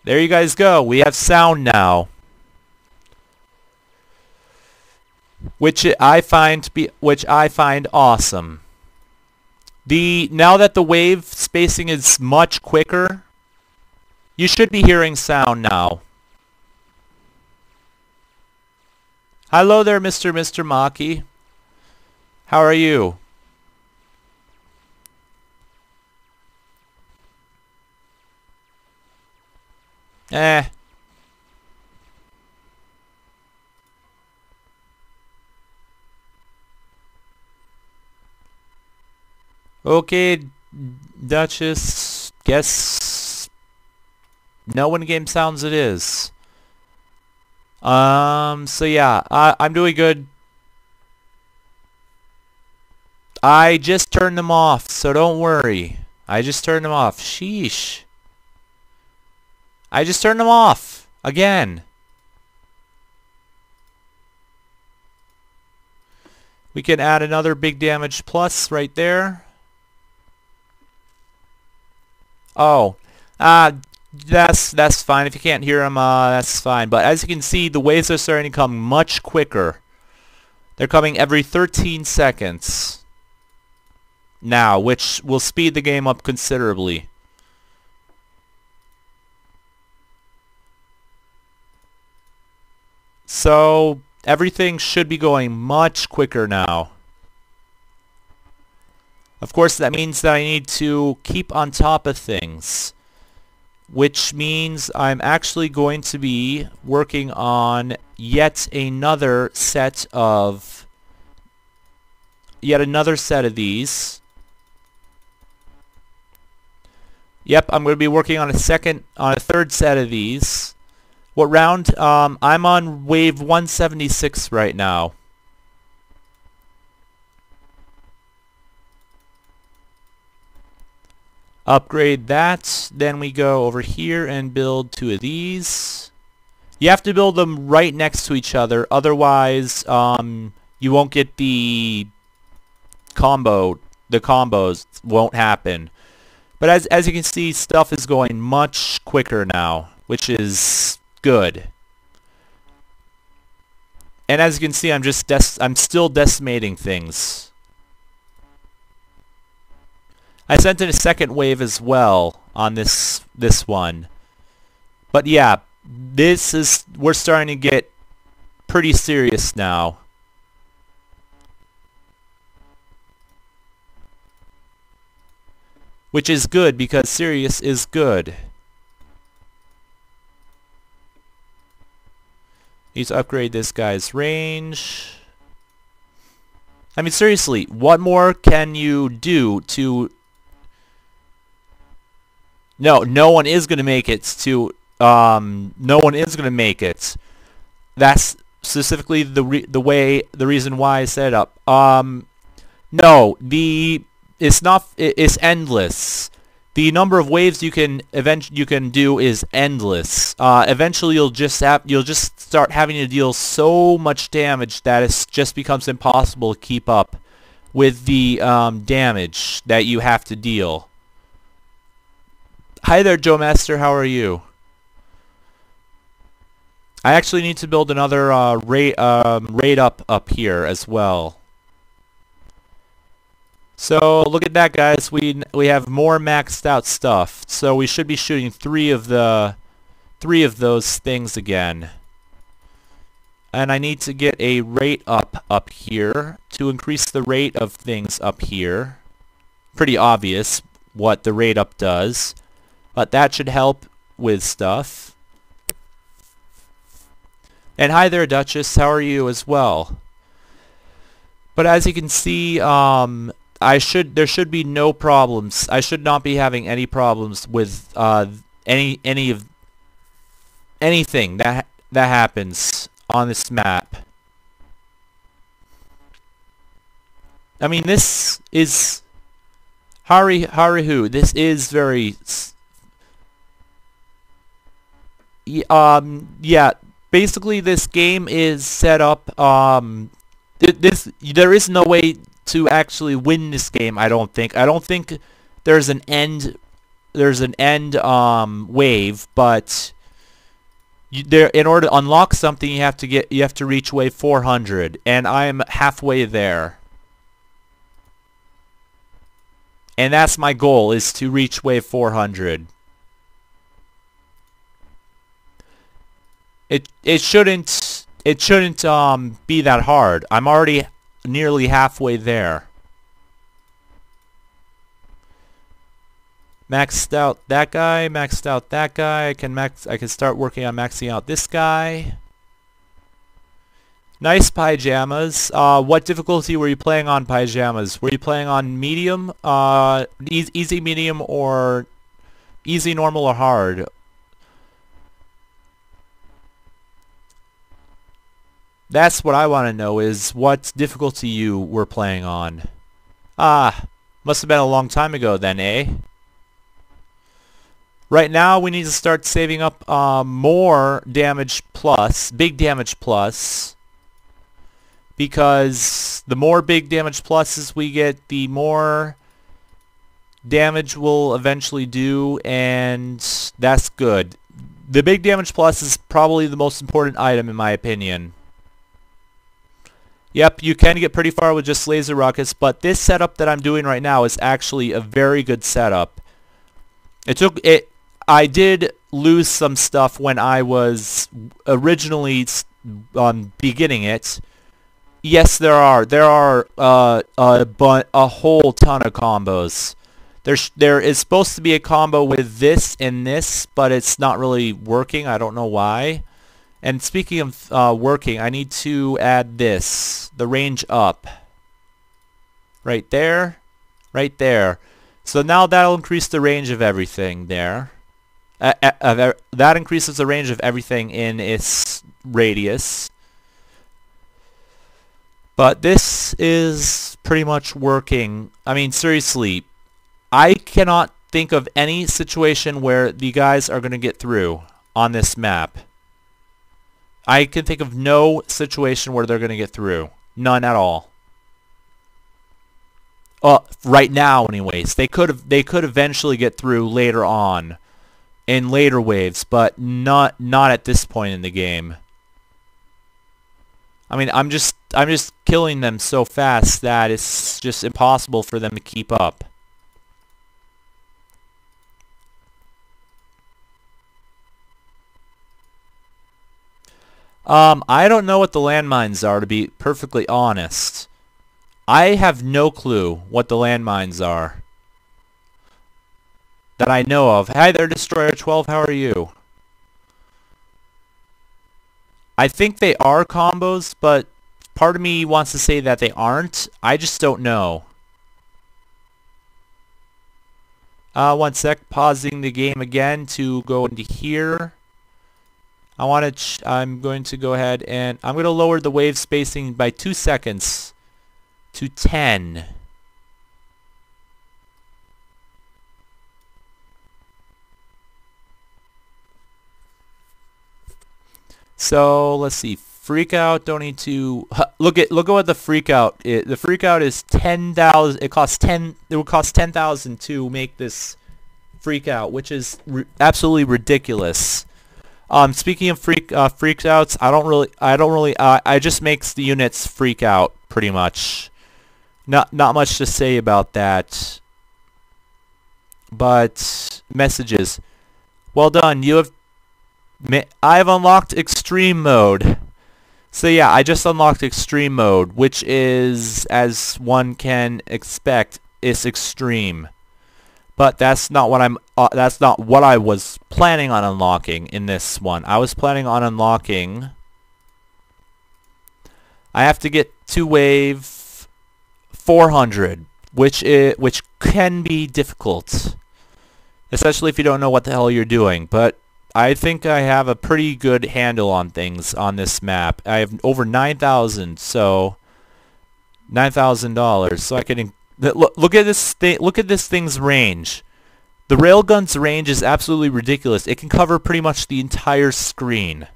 There you guys go. We have sound now, which I find awesome. Now that the wave spacing is much quicker, you should be hearing sound now. Hello there, Mr. Maki. How are you? Eh. Okay, Duchess. Guess no in-game sounds it is. So yeah, I'm doing good. I just turned them off, so don't worry. I just turned them off. Sheesh. I just turned them off again. We can add another big damage plus right there. Oh, that's fine. If you can't hear them, that's fine. But as you can see, the waves are starting to come much quicker. They're coming every 13 seconds now, which will speed the game up considerably. So everything should be going much quicker now. Of course, that means that I need to keep on top of things, which means I'm actually going to be working on yet another set of these. Yep, I'm going to be working on a third set of these. What round? I'm on wave 176 right now. Upgrade that, then we go over here and build 2 of these. You have to build them right next to each other, otherwise you won't get the combo. The combos won't happen. But as you can see, stuff is going much quicker now, which is good. And as you can see, I'm still decimating things. I sent in a second wave as well on this one. But yeah, we're starting to get pretty serious now. Which is good, because serious is good. Need to upgrade this guy's range. I mean, seriously, what more can you do to... No one is going to make it to... no one is going to make it. That's specifically the reason why I set it up. No, it's endless. The number of waves you can do is endless. Eventually, you'll just start having to deal so much damage that it just becomes impossible to keep up with the damage that you have to deal. Hi there, Joe Master. How are you? I actually need to build another raid up here as well. So look at that, guys. We have more maxed out stuff. So we should be shooting three of those things again. And I need to get a rate up here to increase the rate of things up here. Pretty obvious what the rate up does, but that should help with stuff. And hi there, Duchess. How are you as well? But as you can see, there should be no problems. I should not be having any problems with anything that happens on this map. I mean, this is Harihu. This is very yeah. Basically, this game is set up. There is no way to actually win this game. I don't think there's an end. There's an end wave, but in order to unlock something, you have to reach wave 400, and I am halfway there. And that's my goal, is to reach wave 400. It shouldn't be that hard. I'm already nearly halfway there. Maxed out that guy, maxed out that guy. I can start working on maxing out this guy. Nice pajamas. What difficulty were you playing on pajamas? Were you playing on medium, easy, medium, or easy, normal, or hard? That's what I want to know, is what difficulty you were playing on. Ah, must have been a long time ago then, eh? Right now we need to start saving up more damage plus, big damage plus, because the more big damage pluses we get, the more damage we'll eventually do, and that's good. The big damage plus is probably the most important item in my opinion. Yep, you can get pretty far with just laser rockets, but this setup that I'm doing right now is actually a very good setup. I did lose some stuff when I was originally beginning it, Yes, there are. There are a whole ton of combos. There is supposed to be a combo with this and this, but it's not really working. I don't know why. And speaking of working, I need to add this, the range up. Right there, right there. So now that'll increase the range of everything there. That increases the range of everything in its radius. But this is pretty much working. I mean, seriously, I cannot think of any situation where the guys are going to get through on this map. I can think of no situation where they're going to get through. None at all. Right now, anyways. They could eventually get through later on, in later waves, but not at this point in the game. I mean, I'm just killing them so fast that it's just impossible for them to keep up. I don't know what the landmines are, to be perfectly honest. I have no clue what the landmines are that I know of. Hi there, Destroyer 12, how are you? I think they are combos, but part of me wants to say that they aren't. I just don't know. One sec, pausing the game again to go into here. I'm going to go ahead and I'm going to lower the wave spacing by 2 seconds to 10. So let's see. Freak out. Don't need to look at what the freak out is. The freak out is 10,000. It costs 10. It would cost 10,000 to make this freak out, which is absolutely ridiculous. Speaking of freak outs, I just makes the units freak out pretty much. Not much to say about that. But messages. Well done. I've unlocked extreme mode. So yeah, I just unlocked extreme mode, which is, as one can expect, is extreme. But that's not what I was planning on unlocking in this one. I was planning on unlocking. I have to get to wave 400, which can be difficult, especially if you don't know what the hell you're doing. But I think I have a pretty good handle on things on this map. I have over 9,000, so $9,000. So I can look at this thing. Look at this thing's range. The railgun's range is absolutely ridiculous. It can cover pretty much the entire screen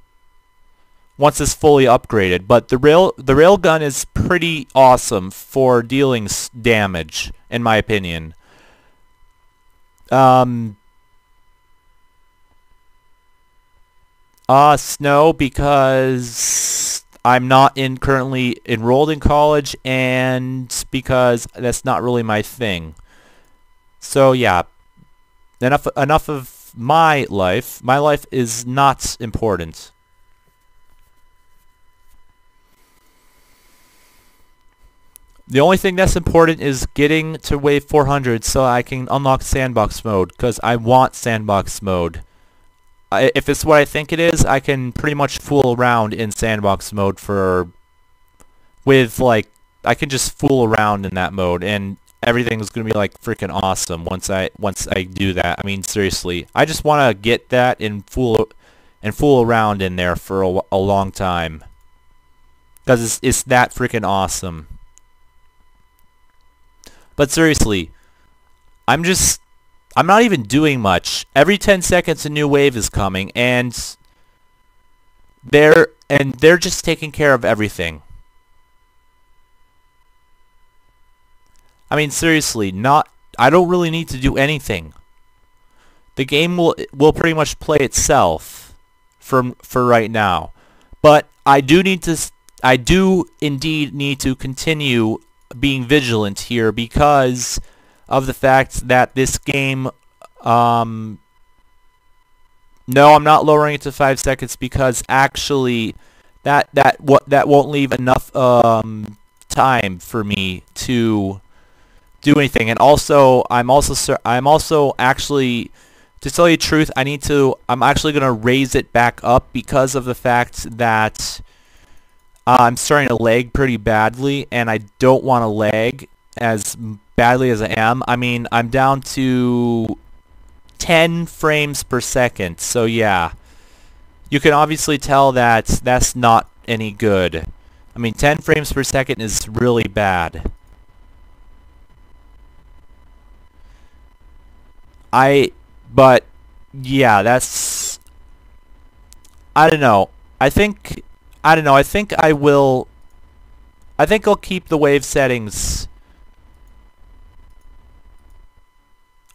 once it's fully upgraded. But the railgun is pretty awesome for dealing damage, in my opinion. Snow, because I'm not currently enrolled in college, and because that's not really my thing. So yeah, enough of my life. My life is not important. The only thing that's important is getting to wave 400 so I can unlock sandbox mode, because I want sandbox mode. If it's what I think it is, I can pretty much fool around in sandbox mode I can just fool around in that mode, and everything's gonna be like freaking awesome once I do that. I mean, seriously, I just want to get that and fool around in there for a long time, because it's that freaking awesome. But seriously, I'm not even doing much. Every 10 seconds a new wave is coming, and they're just taking care of everything. I mean, seriously, I don't really need to do anything. The game will pretty much play itself for right now. But I do indeed need to continue being vigilant here, because of the fact that this game, no, I'm not lowering it to 5 seconds, because actually that won't leave enough time for me to do anything. And also, I'm also actually, to tell you the truth, I'm actually gonna raise it back up because of the fact that I'm starting to lag pretty badly, and I don't want to lag as badly as I am. I mean, I'm down to 10 frames per second, so yeah. You can obviously tell that that's not any good. I mean, 10 frames per second is really bad. But yeah, that's, I don't know. I don't know. I think I'll keep the wave settings.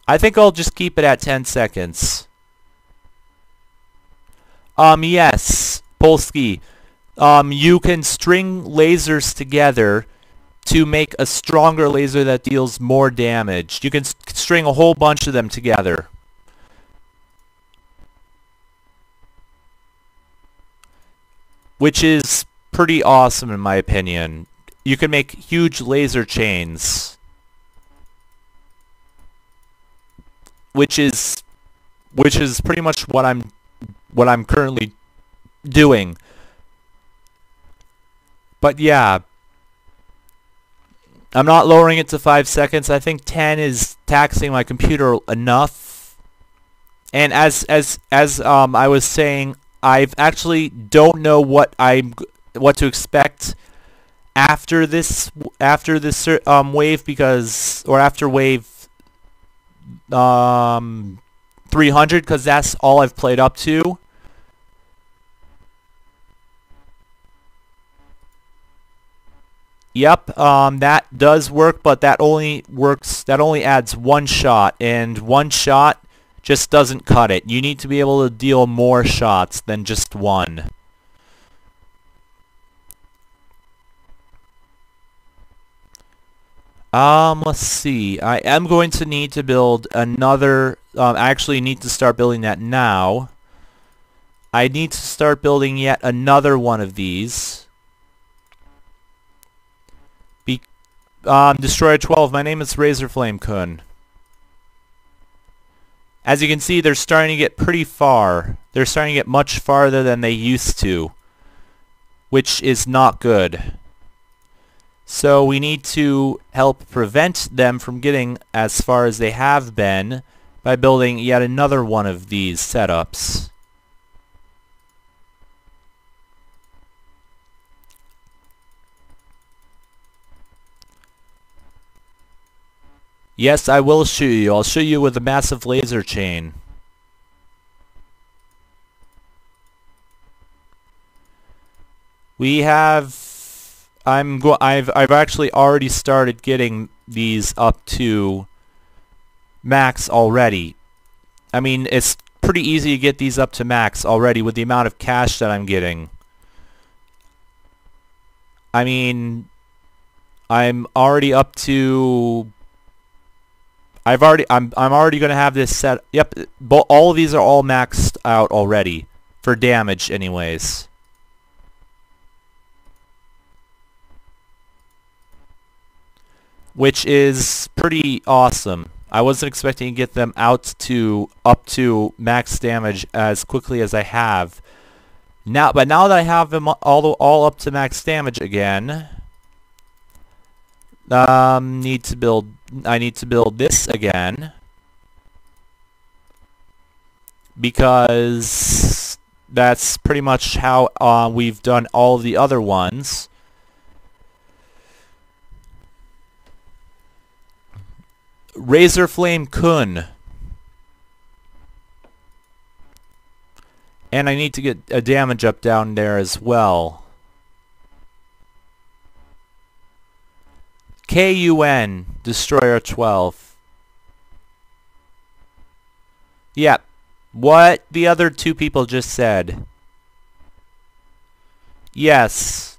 I think I'll just keep it at 10 seconds. Yes, Polski. You can string lasers together to make a stronger laser that deals more damage. You can string a whole bunch of them together. Which is pretty awesome in my opinion. You can make huge laser chains. Which is pretty much what I'm currently doing. But yeah, I'm not lowering it to 5 seconds. I think 10 is taxing my computer enough. And as I was saying, I've actually don't know what to expect after this wave, because, or after wave 300, because that's all I've played up to. Yep, that does work, but that only adds one shot, and one shot just doesn't cut it. You need to be able to deal more shots than just one. Let's see. I am going to need to build another, I actually need to start building that now. I need to start building yet another one of these. Destroyer 12, my name is Razorflamekun. As you can see, they're starting to get pretty far. They're starting to get much farther than they used to, which is not good. So we need to help prevent them from getting as far as they have been by building yet another one of these setups. Yes, I will shoot you. I'll shoot you with a massive laser chain. We have... I've actually already started getting these up to max already. I mean, it's pretty easy to get these up to max already with the amount of cash that I'm getting. I mean, I'm already up to... I'm already gonna have this set. Yep, all of these are all maxed out already for damage, anyways. Which is pretty awesome. I wasn't expecting to get them up to max damage as quickly as I have. But now that I have them all up to max damage again, I need to build this again, because that's pretty much how we've done all the other ones. Razorflamekun. And I need to get a damage up down there as well. KUN, Destroyer 12. Yep. What the other two people just said. Yes.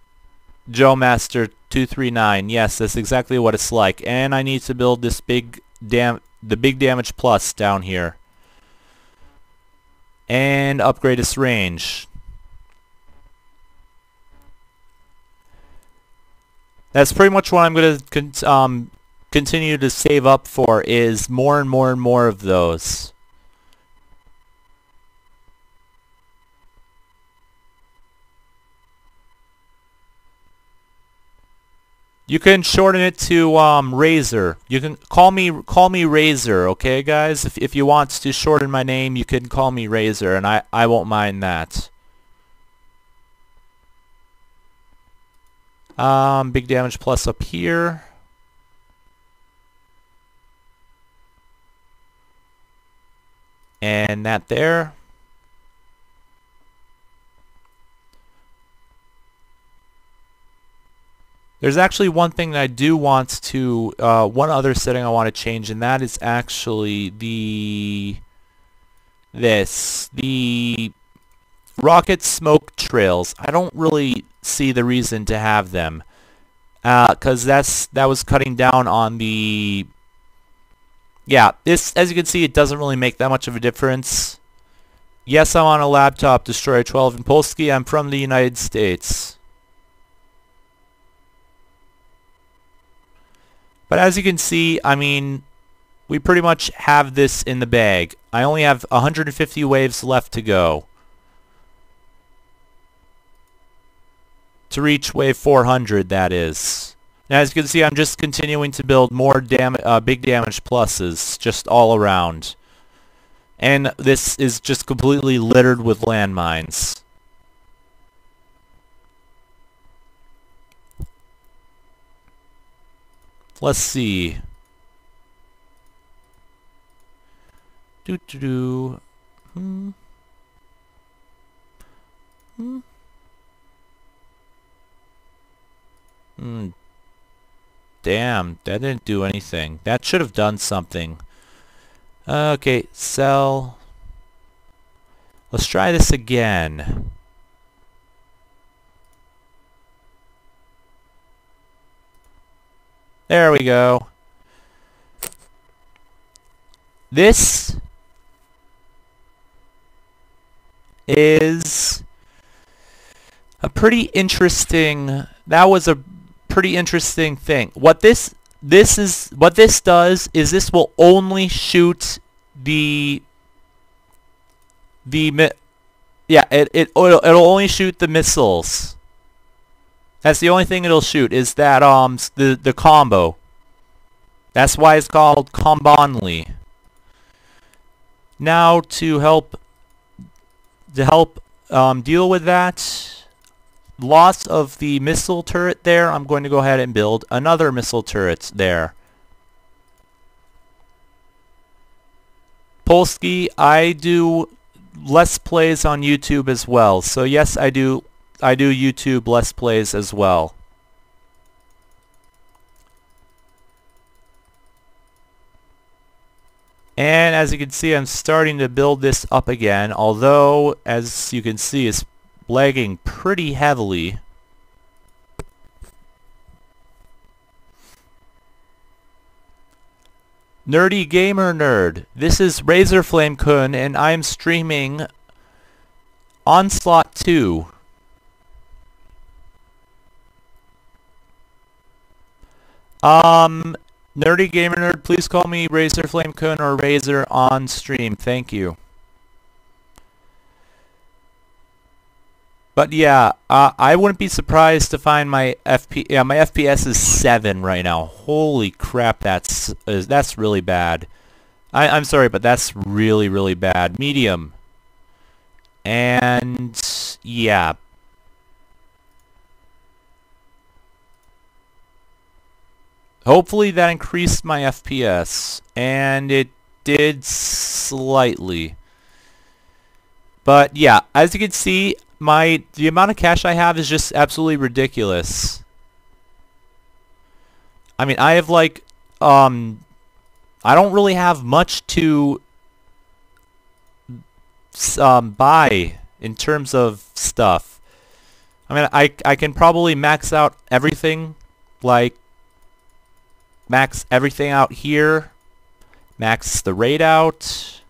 Joe Master 239. Yes, that's exactly what it's like. And I need to build this big damage plus down here. And upgrade its range. That's pretty much what I'm going to continue to save up for, is more and more and more of those. You can shorten it to Razor. You can call me Razor, okay, guys? If you want to shorten my name, you can call me Razor, and I won't mind that. Big damage plus up here. And that there. There's actually one thing that I do want to, one other setting I want to change, and that is actually the rocket smoke trails. I don't really see the reason to have them, because that was cutting down on the, yeah, this, as you can see, it doesn't really make that much of a difference. Yes, I'm on a laptop, Destroyer 12 in Polski. I'm from the United States. But as you can see, I mean, we pretty much have this in the bag. I only have 150 waves left to go to reach wave 400, that is. Now, as you can see, I'm just continuing to build more big damage pluses just all around. And this is just completely littered with landmines. Let's see. Damn, that didn't do anything. That should have done something. Okay, sell. Let's try this again. There we go. This is a pretty interesting, that was a pretty interesting thing. What this does is this will only shoot it'll only shoot the missiles. That's the only thing it'll shoot, is that the combo. That's why it's called Combonly. Now to help deal with that loss of the missile turret there, I'm going to go ahead and build another missile turret there. Polski, I do Let's Plays on YouTube as well. So yes, I do YouTube Let's Plays as well. And as you can see, I'm starting to build this up again, although, as you can see, it's lagging pretty heavily. Nerdy Gamer Nerd, this is Razorflamekun, and I'm streaming Onslaught 2. Nerdy Gamer Nerd, please call me Razorflamekun or Razor on stream. Thank you. But yeah, I wouldn't be surprised to find my my FPS is 7 right now. Holy crap, that's really bad. I'm sorry, but that's really, really bad. Medium. And yeah. Hopefully that increased my FPS, and it did slightly. But yeah, as you can see, the amount of cash I have is just absolutely ridiculous. I mean, I have like I don't really have much to buy in terms of stuff. I mean, I can probably max out everything, like max everything out here, max the raid out.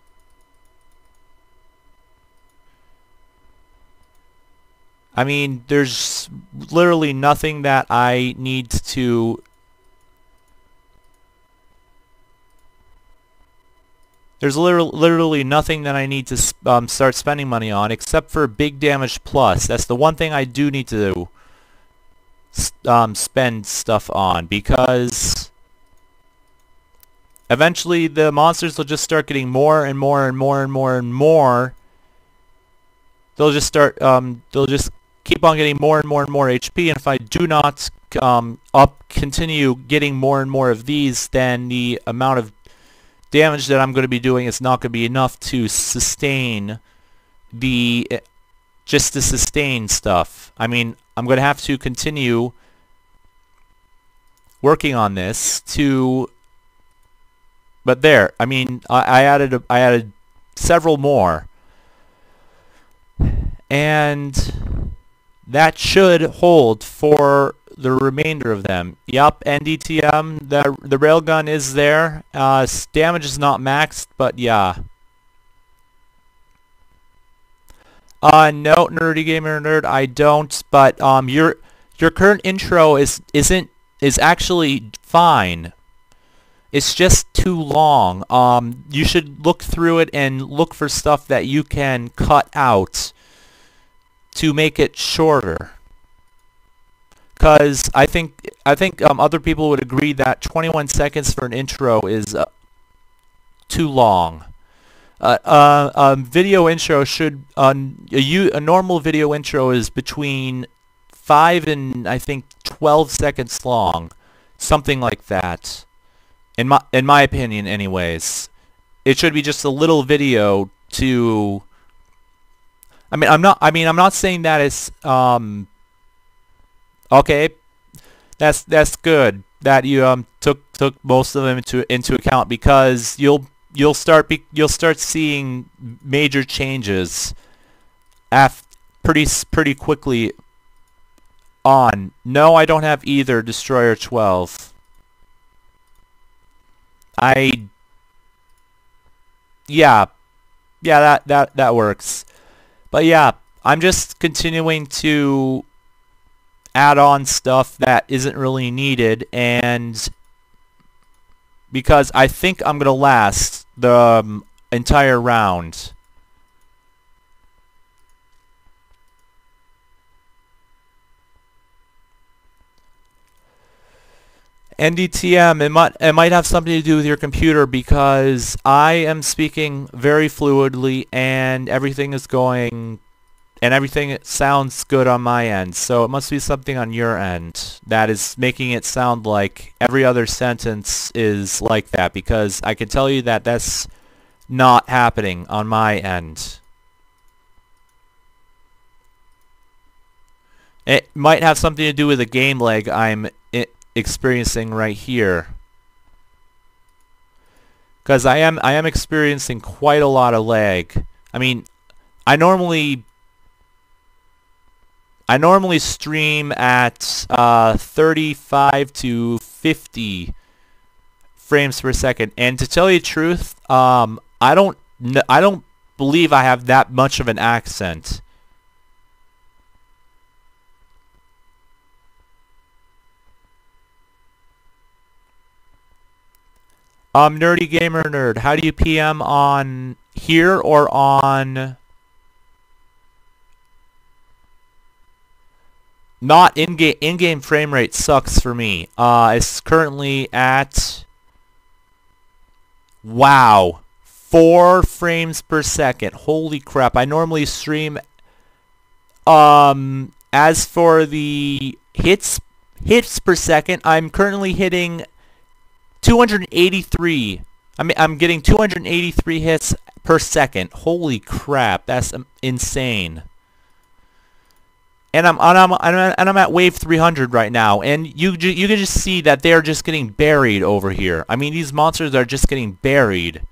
I mean, there's literally nothing that I need to... There's literally nothing that I need to start spending money on except for Big Damage Plus. That's the one thing I do need to spend stuff on, because eventually the monsters will just start getting more and more and more and more and more. They'll just start, they'll just keep on getting more and more and more HP, and if I do not continue getting more and more of these, then the amount of damage that I'm going to be doing is not going to be enough to sustain just to sustain stuff. I mean, I'm going to have to continue working on this to... But there, I mean, I added several more, and that should hold for the remainder of them. Yup, NDTM, the railgun is there. Damage is not maxed, but yeah. No, Nerdy Gamer Nerd, I don't. But your current intro is actually fine. It's just too long. You should look through it and look for stuff that you can cut out to make it shorter. Because I think other people would agree that 21 seconds for an intro is too long. Video intro should a normal video intro is between 5 and I think 12 seconds long, something like that. In my opinion, anyways, it should be just a little video to. I'm not saying that it's okay. That's good that you took most of them into account, because you'll start seeing major changes pretty quickly on. No, I don't have either Destroyer 12. Yeah, that works. But yeah, I'm just continuing to add on stuff that isn't really needed, and because I think I'm gonna last the entire round. NDTM, it might have something to do with your computer, because I am speaking very fluidly and everything is going, and everything sounds good on my end, so it must be something on your end that is making it sound like every other sentence is like that, because I can tell you that that's not happening on my end. It might have something to do with the game lag I'm experiencing right here, because I am experiencing quite a lot of lag. I mean, I normally stream at 35 to 50 frames per second, and to tell you the truth, I don't believe I have that much of an accent. Nerdy Gamer Nerd, how do you PM on here or on... Not in-game. In-game frame rate sucks for me. It's currently at... Wow. 4 frames per second. Holy crap. I normally stream... As for the hits per second, I'm currently hitting 283. I'm getting 283 hits per second. Holy crap, that's insane. And I'm at wave 300 right now, and you can just see that they're just getting buried over here. I mean, these monsters are just getting buried.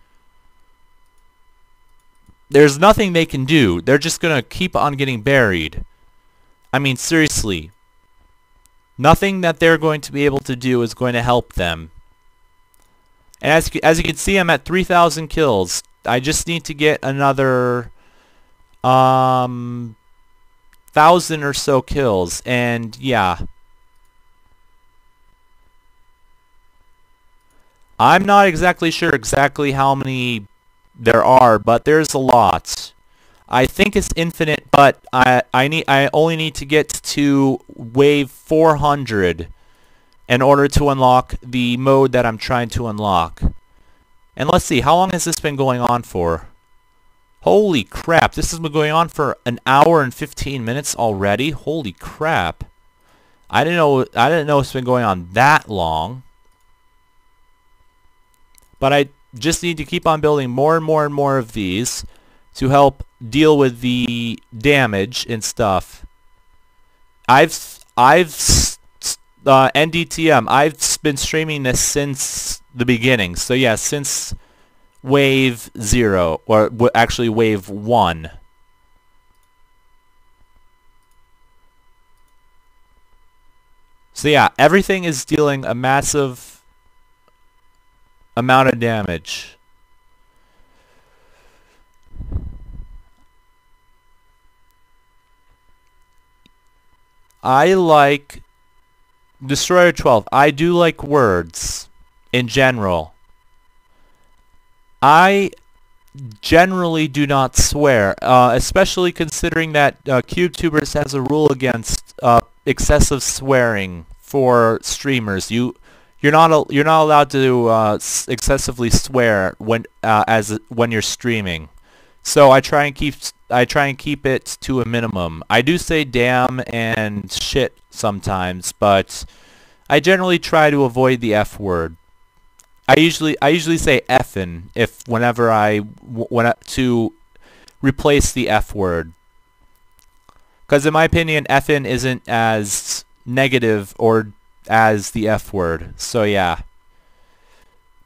There's nothing they can do. They're just gonna keep on getting buried. I mean, seriously. Nothing that they're going to be able to do is going to help them. And as you can see, I'm at 3,000 kills. I just need to get another 5 1,000 or so kills, and yeah. I'm not exactly sure exactly how many there are, but there's a lot. I think it's infinite, but I only need to get to wave 400 in order to unlock the mode that I'm trying to unlock. And let's see, how long has this been going on for? Holy crap, this has been going on for an hour and 15 minutes already? Holy crap. I didn't know it's been going on that long. But I just need to keep on building more and more and more of these to help deal with the damage and stuff. NDTM, I've been streaming this since the beginning. So yeah, since wave 0, or actually wave 1. So yeah, everything is dealing a massive amount of damage. I like Destroyer 12. I do like words in general. I generally do not swear, especially considering that QubeTubers has a rule against excessive swearing for streamers. You're not allowed to excessively swear when you're streaming. So I try and keep it to a minimum. I do say damn and shit sometimes, but I generally try to avoid the F word. I usually say effin' whenever to replace the F word. Because in my opinion, effin' isn't as negative or as the F word. So yeah.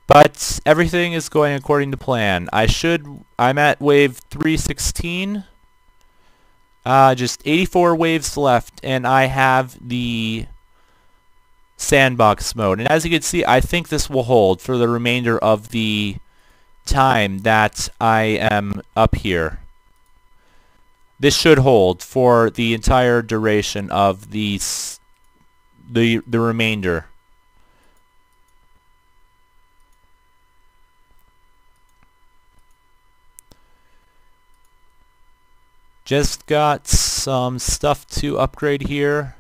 But everything is going according to plan. I'm at wave 316. Just 84 waves left, and I have the sandbox mode. And as you can see, I think this will hold for the remainder of the time that I am up here. This should hold for the entire duration of the remainder. Just got some stuff to upgrade here.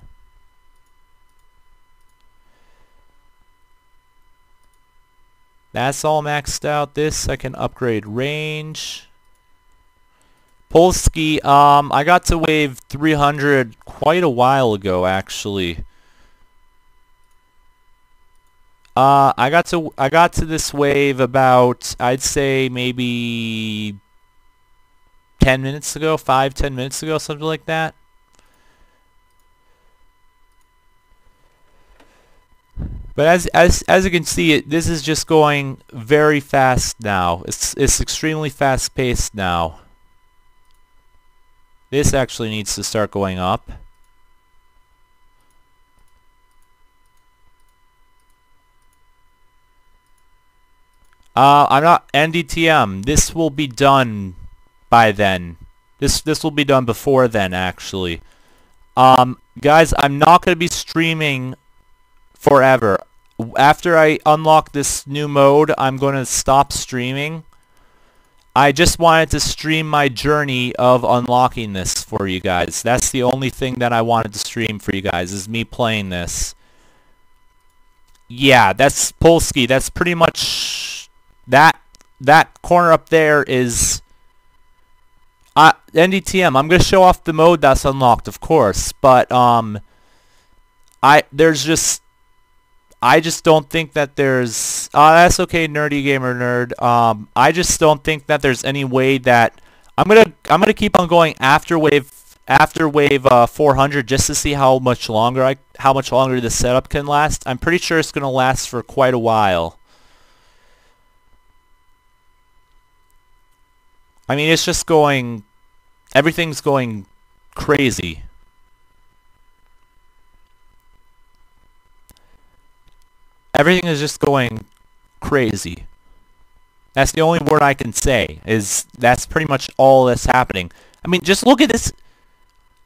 That's all maxed out. This I can upgrade range. Polski, I got to wave 300 quite a while ago actually. I got to this wave about, I'd say maybe 10 minutes ago, 5-10 minutes ago, something like that. But as you can see, this is just going very fast now. It's extremely fast paced now. This actually needs to start going up. I'm not NDTM. This will be done by then. This will be done before then, actually. Guys, I'm not going to be streaming forever. After I unlock this new mode, I'm going to stop streaming. I just wanted to stream my journey of unlocking this for you guys. That's the only thing that I wanted to stream for you guys, is me playing this. Yeah, that's Polski. That's pretty much... That corner up there is... NDTM. I'm going to show off the mode that's unlocked, of course. But, I just don't think that there's... that's okay, nerdy gamer nerd. I just don't think that there's any way that... I'm gonna keep on going after wave 400 just to see how much longer the setup can last. I'm pretty sure it's gonna last for quite a while. I mean, it's just going... Everything's going crazy. Everything is just going crazy. That's the only word I can say, is that's pretty much all that's happening. I mean, just look at this.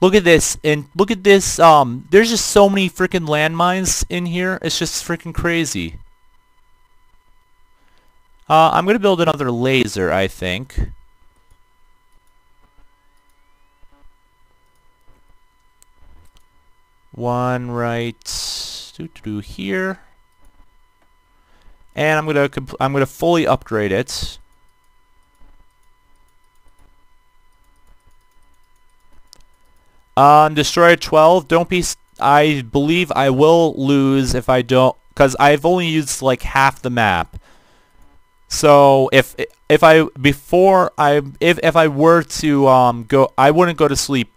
Look at this, and look at this, there's just so many freaking landmines in here. It's just freaking crazy. I'm gonna build another laser, I think. One right here. And I'm gonna fully upgrade it. Destroyer 12. Don't be. I believe I will lose if I don't, because I've only used like half the map. So if I were to go, I wouldn't go to sleep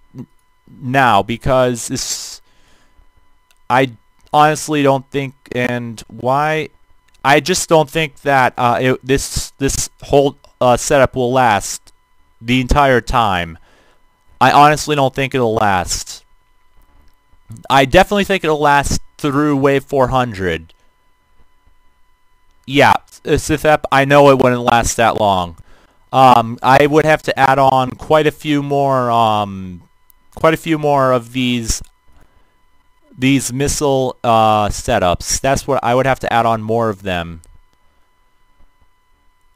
now, because this, I honestly don't think, and why, I just don't think that this whole setup will last the entire time. I honestly don't think it'll last. I definitely think it'll last through wave 400. Yeah, Sithep, I know it wouldn't last that long. I would have to add on quite a few more of these missile setups. That's what I would have to add on, more of them.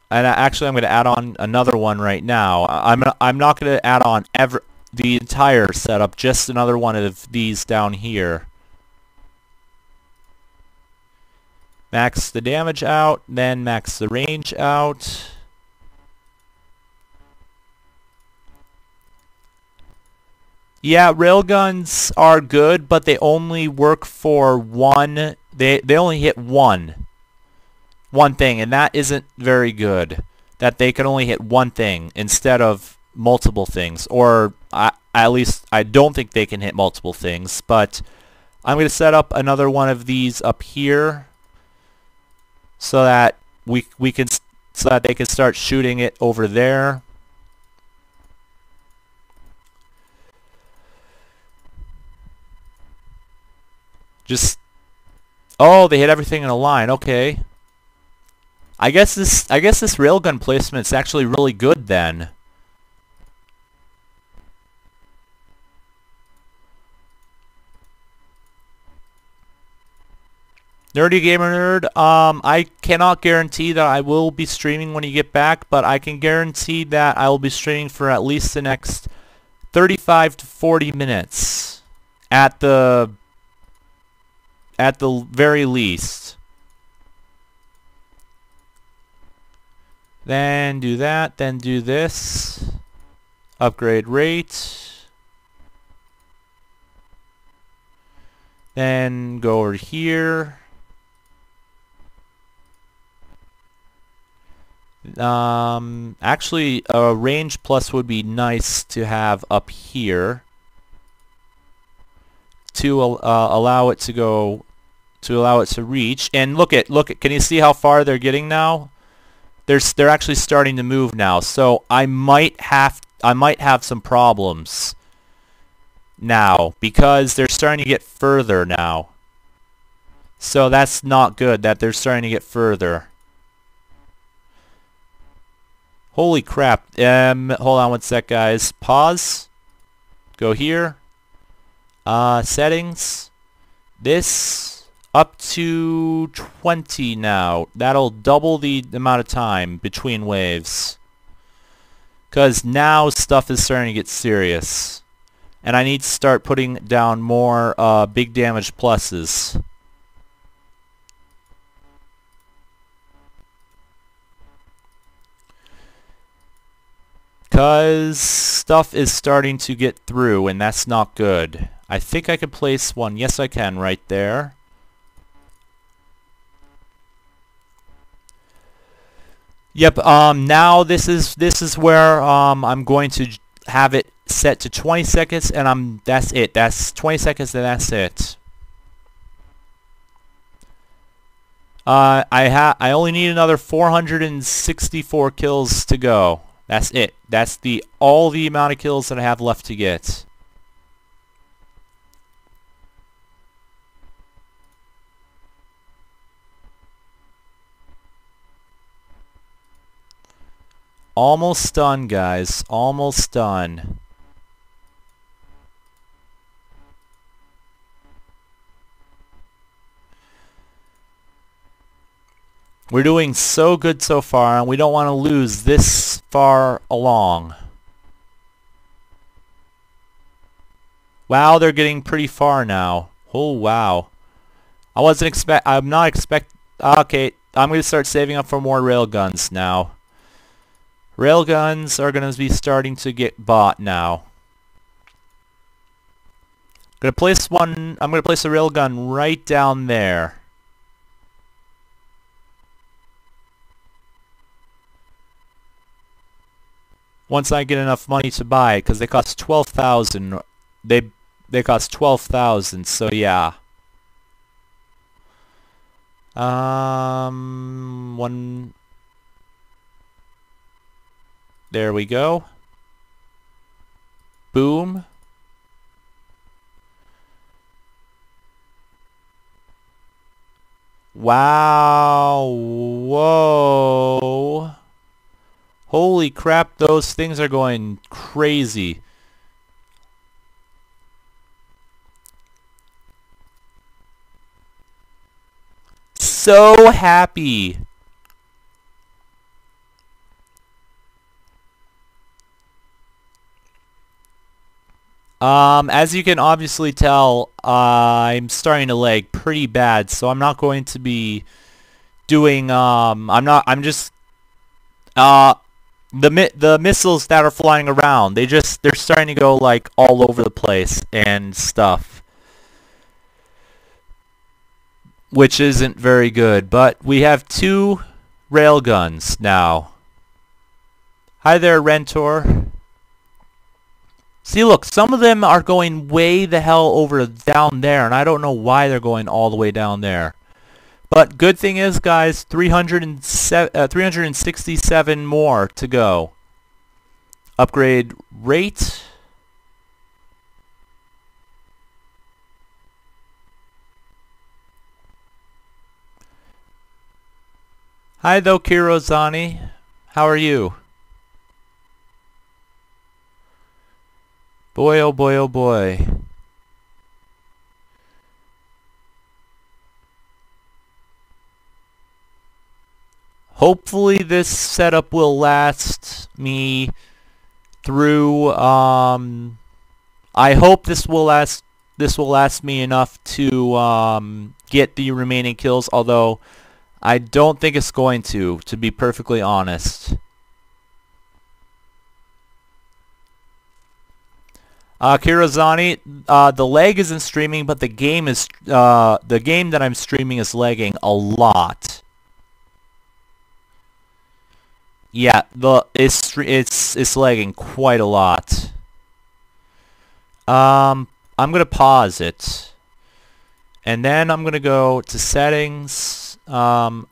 And actually, I'm going to add on another one right now. I'm not going to add on the entire setup, just another one of these down here. Max the damage out, then max the range out. Yeah, railguns are good, but they only work for one. They only hit one thing, and that isn't very good. That they can only hit one thing instead of multiple things, or at least I don't think they can hit multiple things. But I'm going to set up another one of these up here, so that so that they can start shooting it over there. Oh, they hit everything in a line. Okay. I guess this railgun placement's actually really good then. Nerdy Gamer Nerd, I cannot guarantee that I will be streaming when you get back, but I can guarantee that I will be streaming for at least the next 35 to 40 minutes at the very least. Then do that, then do this. Upgrade rate. Then go over here. Actually, a range plus would be nice to have up here to allow it to go, to allow it to reach. And look at, can you see how far they're getting now? They're actually starting to move now. So I might have some problems now, because they're starting to get further now. So that's not good that they're starting to get further. Holy crap. Hold on one sec, guys. Pause. Go here. Settings. This up to 20 now. That'll double the amount of time between waves. Because now stuff is starting to get serious. And I need to start putting down more big damage pluses. Because stuff is starting to get through, and that's not good. I think I can place one. Yes, I can, right there. Yep, now this is where I'm going to have it set to 20 seconds, and that's it. That's 20 seconds, and that's it. I only need another 464 kills to go. That's it. That's all the amount of kills that I have left to get. Almost done, guys. Almost done. We're doing so good so far, and we don't want to lose this far along. Wow, they're getting pretty far now. Oh, wow. I'm not expect... Okay, I'm going to start saving up for more railguns now. Railguns are going to be starting to get bought now. I'm going to place a railgun right down there. Once I get enough money to buy it, because they cost 12,000. They cost 12,000, so yeah. One. There we go. Boom. Wow. Whoa. Holy crap, those things are going crazy. So happy. As you can obviously tell, I'm starting to lag pretty bad, so I'm not going to be doing, I'm just, the missiles that are flying around, they're starting to go, like, all over the place and stuff. Which isn't very good, but we have 2 railguns now. Hi there, Rentor. See, look, some of them are going way the hell over down there, and I don't know why they're going all the way down there. But good thing is, guys, 367 more to go. Upgrade rate. Hi, though, Kirozani. How are you? Boy, oh boy, oh boy. Hopefully this setup will last me through, I hope this will last me enough to, get the remaining kills, although I don't think it's going to be perfectly honest. Kirozani, the lag isn't streaming, but the game that I'm streaming is lagging a lot. Yeah, it's lagging quite a lot. I'm gonna pause it, and then I'm gonna go to settings. I'm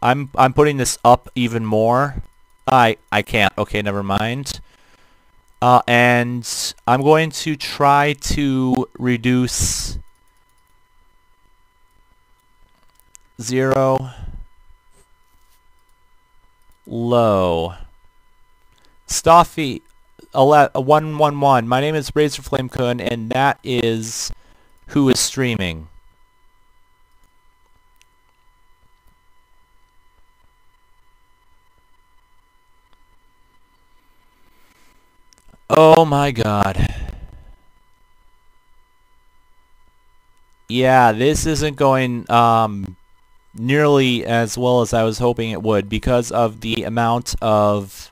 putting this up even more. I can't. Okay, never mind. And I'm going to try to reduce 0 low. Staffy 111. My name is Razorflamekun, and that is who is streaming. Oh my god. Yeah, this isn't going nearly as well as I was hoping it would because of the amount of...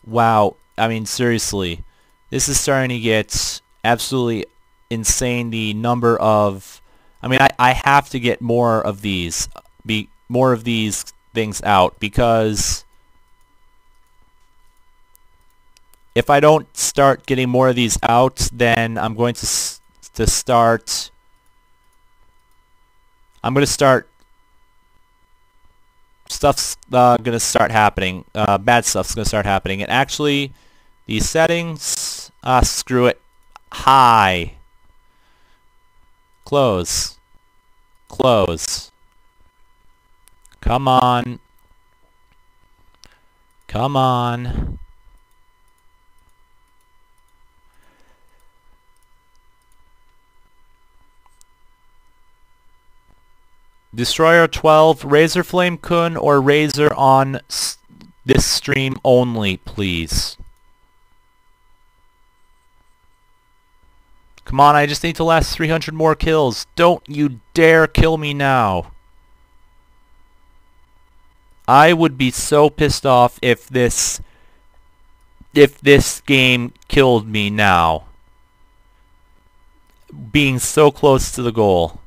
Wow, I mean seriously. This is starting to get absolutely insane, the number of... I mean, I have to get more of these things out because... If I don't start getting more of these out, then I'm going to start... I'm going to start... Stuff's going to start happening. Bad stuff's going to start happening. And actually, these settings... screw it. High. Close. Close. Come on. Come on. Destroyer 12, Razorflamekun or Razor on this stream only, please. Come on, I just need to last 300 more kills. Don't you dare kill me now. I would be so pissed off if this game killed me now. Being so close to the goal.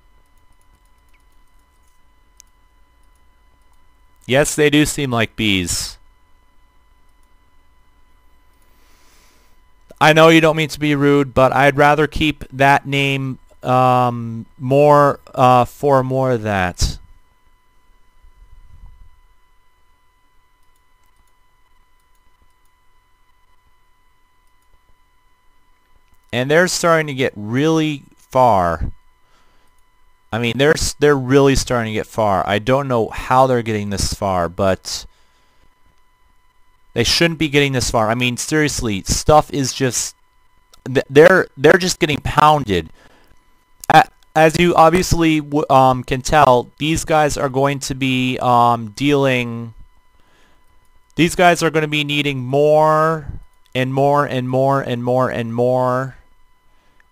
Yes, they do seem like bees. I know you don't mean to be rude, but I'd rather keep that name more for more of that. And they're starting to get really far. I mean, they're really starting to get far. I don't know how they're getting this far, but they shouldn't be getting this far. I mean, seriously, stuff is just they're just getting pounded. As you obviously can tell, these guys are going to be dealing. These guys are going to be needing more and more and more and more and more.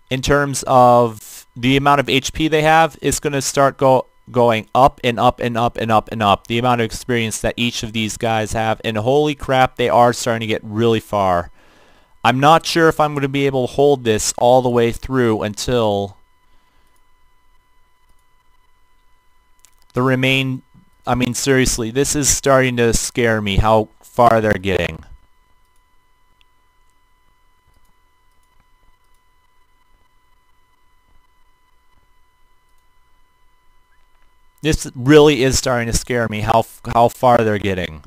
In terms of the amount of HP they have, it's going to start going up and up and up and up and up. The amount of experience that each of these guys have. And holy crap, they are starting to get really far. I'm not sure if I'm going to be able to hold this all the way through until the remain... I mean, seriously, this is starting to scare me how far they're getting. This really is starting to scare me how far they're getting.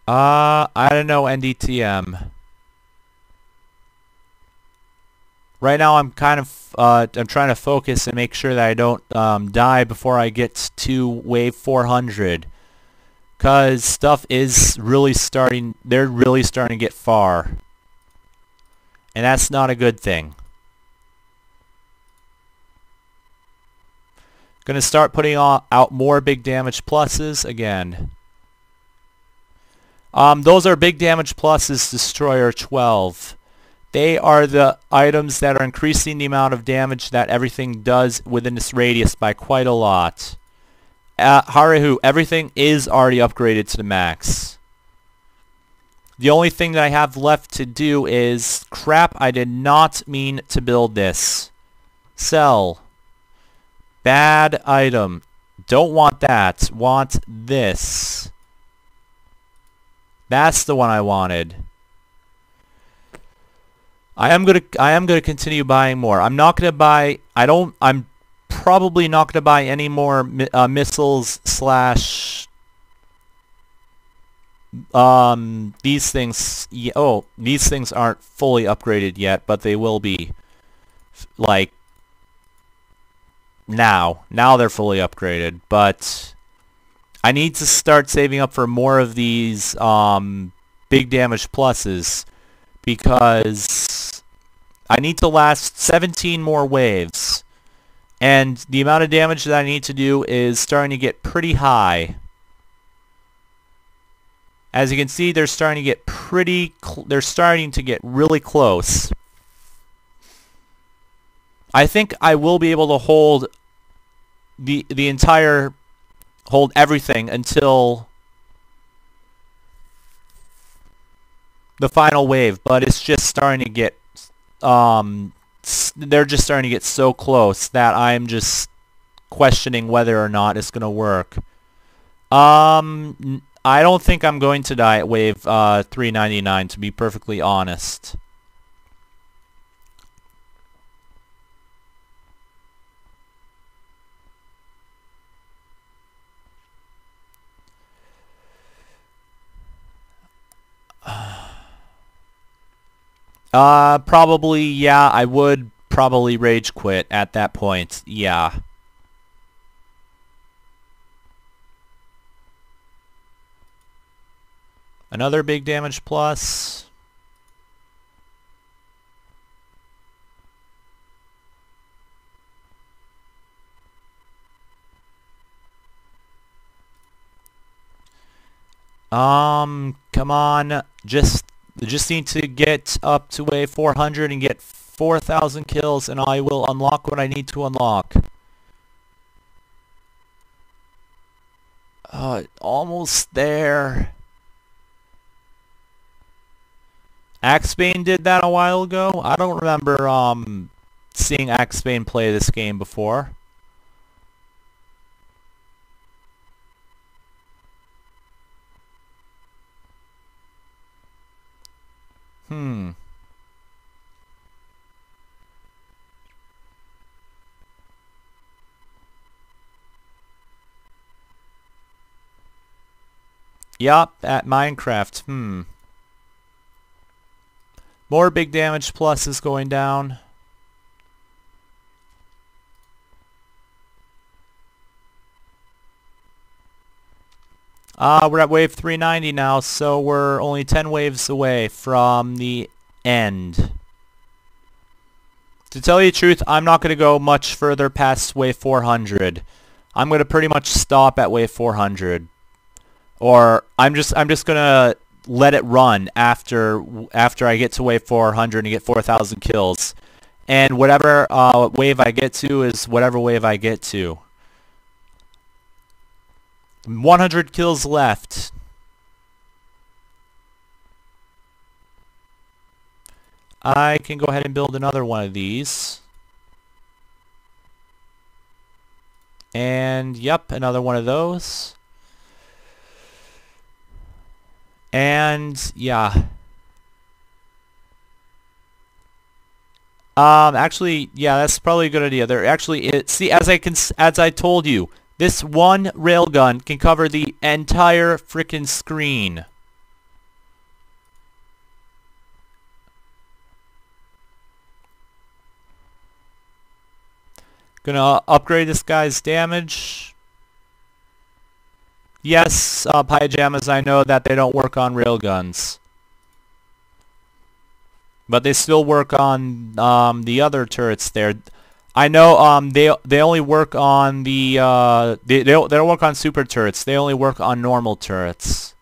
I don't know, NDTM. Right now I'm kind of I'm trying to focus and make sure that I don't die before I get to wave 400. Cause stuff is really starting, they're really starting to get far. And that's not a good thing. Gonna start putting out more big damage pluses again. Those are big damage pluses, Destroyer 12. They are the items that are increasing the amount of damage that everything does within this radius by quite a lot. Harihu, everything is already upgraded to the max. The only thing that I have left to do is... Crap, I did not mean to build this. Sell. Bad item. Don't want that. Want this. That's the one I wanted. I am gonna continue buying more. I'm not gonna buy. I'm probably not gonna buy any more missiles slash. These things. Oh, these things aren't fully upgraded yet, but they will be. Like. Now they're fully upgraded, but I need to start saving up for more of these big damage pluses because I need to last 17 more waves, and the amount of damage that I need to do is starting to get pretty high. As you can see, they're starting to get they're starting to get really close. I think I will be able to hold hold everything until the final wave, but it's just starting to get they're just starting to get so close that I'm just questioning whether or not it's gonna work. I don't think I'm going to die at wave 399, to be perfectly honest. Probably, yeah, I would probably rage quit at that point, yeah. Another big damage plus. Come on. Just need to get up to wave 400 and get 4,000 kills, and I will unlock what I need to unlock. Almost there. Axebane did that a while ago. I don't remember seeing Axebane play this game before. Yup, at Minecraft. More big damage plus is going down. We're at wave 390 now, so we're only 10 waves away from the end. To tell you the truth, I'm not going to go much further past wave 400. I'm going to pretty much stop at wave 400. Or I'm just gonna let it run after I get to wave 400 and get 4,000 kills, and whatever wave I get to is whatever wave I get to. 100 kills left. I can go ahead and build another one of these. And yep, another one of those. And yeah. Actually, yeah, that's probably a good idea. There actually see, as I told you, this one railgun can cover the entire frickin' screen. Gonna upgrade this guy's damage. Yes, Pyjamas, I know that they don't work on railguns. But they still work on the other turrets there. I know they only work on the they don't work on super turrets. They only work on normal turrets.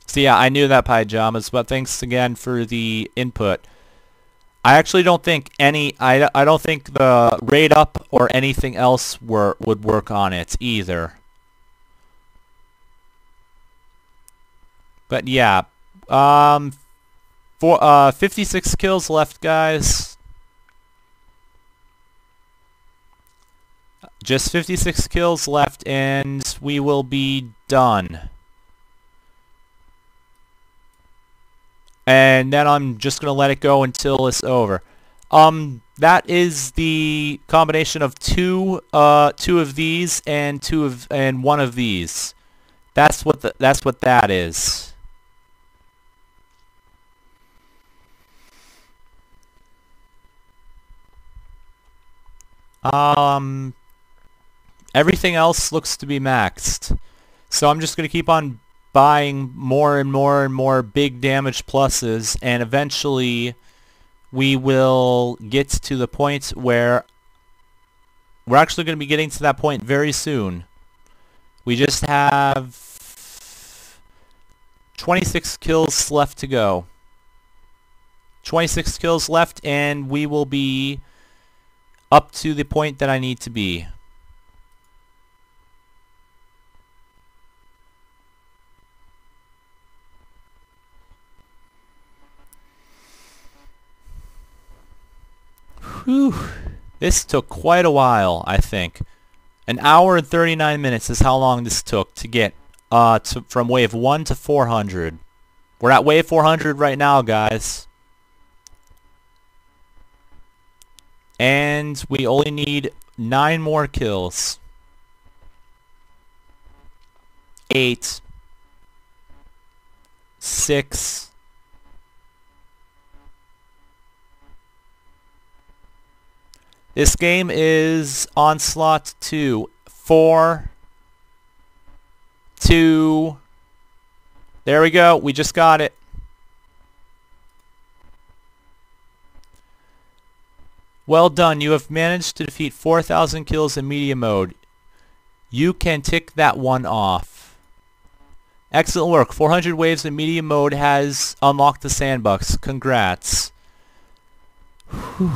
So yeah, I knew that, Pyjamas, but thanks again for the input. I actually don't think I don't think the raid up or anything else would work on it either. But yeah, 56 kills left, guys. Just 56 kills left, and we will be done. And then I'm just gonna let it go until it's over. That is the combination of two of these and one of these. That's what that is. Everything else looks to be maxed. So I'm just going to keep on buying more and more and more big damage pluses, and eventually we will get to the point where we're actually going to be getting to that point very soon. We just have 26 kills left to go. 26 kills left, and we will be up to the point that I need to be. Whew. This took quite a while, I think. An hour and 39 minutes is how long this took to get from wave 1 to 400. We're at wave 400 right now, guys. And we only need 9 more kills. 8. 6. This game is Onslaught 2. 4. 2. There we go. We just got it. Well done. You have managed to defeat 4,000 kills in media mode. You can tick that one off. Excellent work. 400 waves in medium mode has unlocked the sandbox. Congrats. Whew.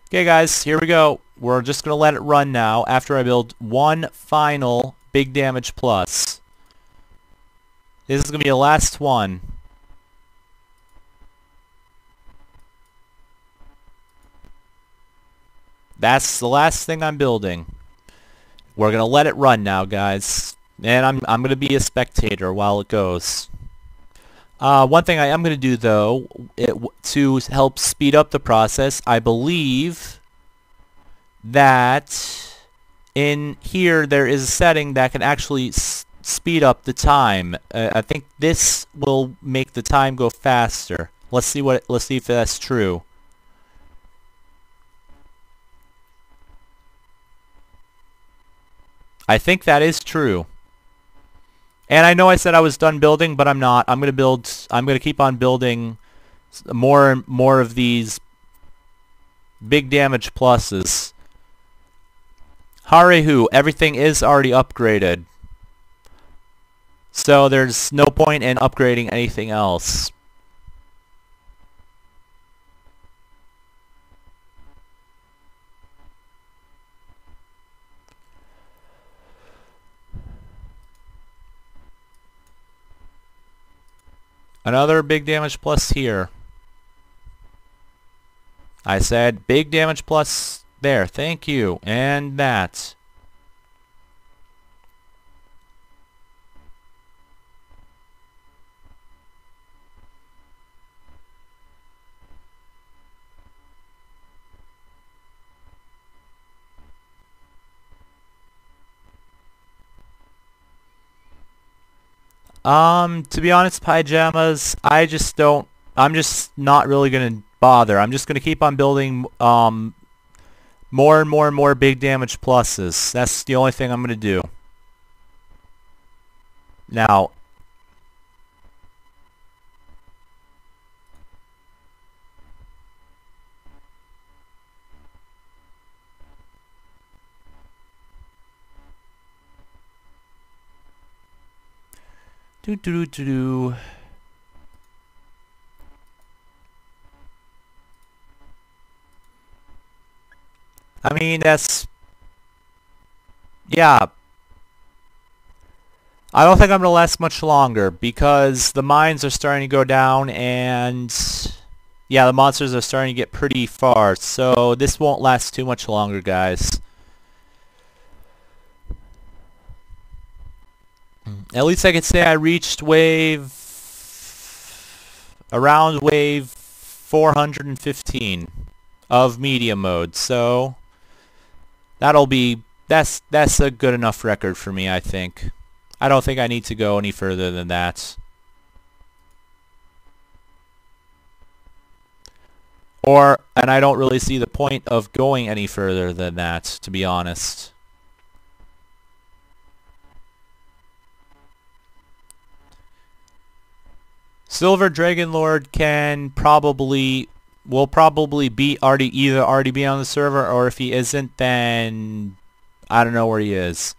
Okay, guys, here we go. We're just going to let it run now after I build one final big damage plus. This is going to be the last one. That's the last thing I'm building. We're going to let it run now, guys. And I'm going to be a spectator while it goes. One thing I am going to do, though, to help speed up the process, I believe that in here there is a setting that can actually speed up the time. I think this will make the time go faster. Let's see if that's true. I think that is true. And I know I said I was done building, but I'm not. I'm going to keep on building more and more of these big damage pluses. Harihu, everything is already upgraded. So there's no point in upgrading anything else. Another big damage plus here. I said big damage plus there. Thank you. And that. To be honest, Pyjamas, I'm just not really gonna bother. I'm just gonna keep on building, more and more and more big damage pluses. That's the only thing I'm gonna do. Now, I mean, yeah. I don't think I'm gonna last much longer because the mines are starting to go down and yeah, the monsters are starting to get pretty far. So this won't last too much longer, guys. At least I could say I reached around wave 415 of medium mode. So that's a good enough record for me, I think. I don't think I need to go any further than that. And I don't really see the point of going any further than that, to be honest. Silver Dragon Lord will probably be already be on the server, or if he isn't, then I don't know where he is.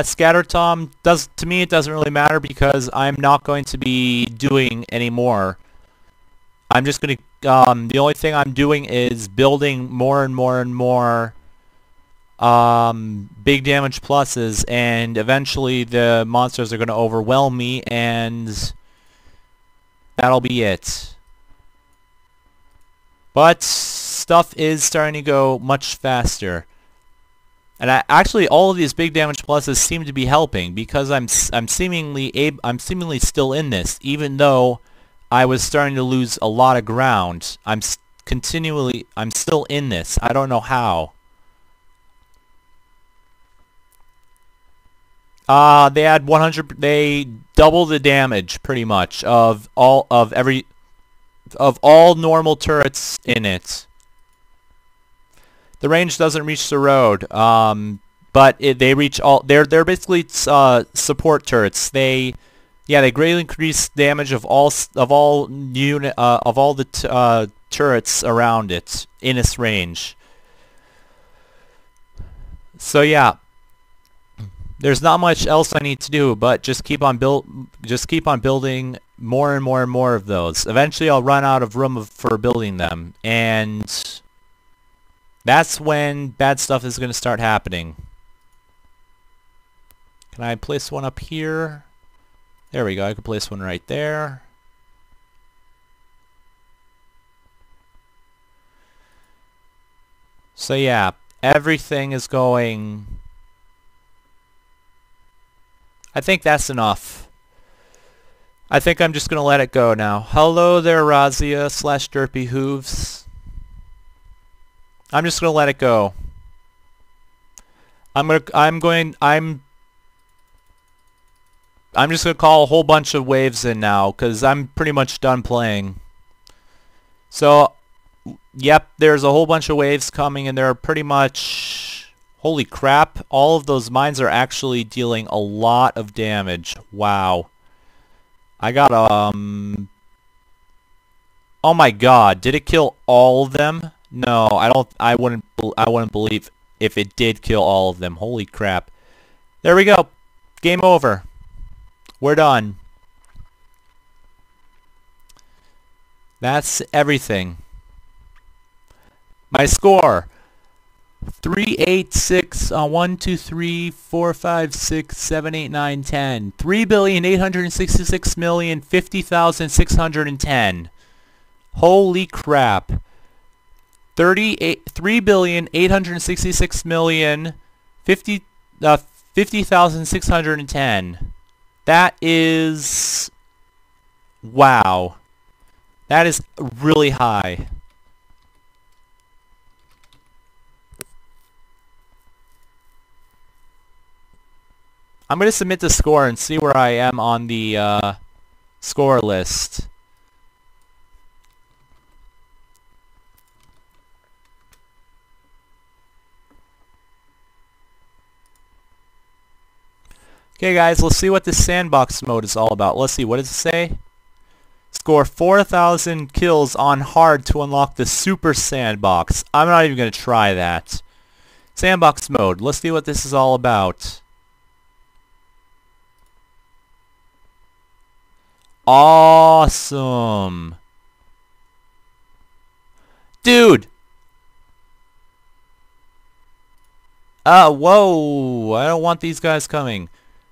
Scatter Tom, to me it doesn't really matter because I'm not going to be doing any more. I'm just gonna the only thing I'm doing is building more and more and more big damage pluses, and eventually the monsters are gonna overwhelm me, and that'll be it. But stuff is starting to go much faster. And actually, all of these big damage pluses seem to be helping because I'm seemingly still in this, even though I was starting to lose a lot of ground. I'm still in this. I don't know how. They had 100. They double the damage pretty much of all normal turrets in it. The range doesn't reach the road, but they reach all. They're basically support turrets. They greatly increase damage of all the turrets around it in its range. So yeah, There's not much else I need to do, but just keep on building more and more and more of those. Eventually I'll run out of room for building them, and that's when bad stuff is going to start happening. Can I place one up here? There we go, I can place one right there. So yeah, everything is going... I think that's enough. I think I'm just going to let it go now. Hello there, Razia / Derpy Hooves. I'm just going to let it go. I'm just going to call a whole bunch of waves in now, because I'm pretty much done playing. So, yep, there's a whole bunch of waves coming, and they're pretty much... Holy crap, all of those mines are actually dealing a lot of damage. Wow. I got, oh my god, did it kill all of them? No, I wouldn't believe if it did kill all of them. Holy crap. There we go. Game over. We're done. That's everything. My score. 3, 8, 6, 1, 2, 3, 4, 5, 6, 7, 8, 9, 10. 3,866,050,610. Holy crap. 3,866,050,610. That is... Wow. That is really high. I'm going to submit the score and see where I am on the score list. Okay guys, let's see what this sandbox mode is all about. Let's see, what does it say? Score 4,000 kills on hard to unlock the super sandbox. I'm not even going to try that. Sandbox mode, let's see what this is all about. Awesome. Dude. Whoa. I don't want these guys coming.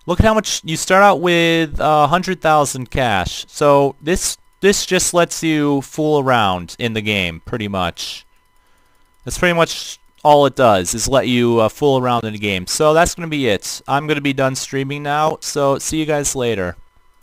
Look at how much you start out with 100,000 cash. So this just lets you fool around in the game, pretty much. That's pretty much all it does, is let you fool around in the game. So that's going to be it. I'm going to be done streaming now, so see you guys later.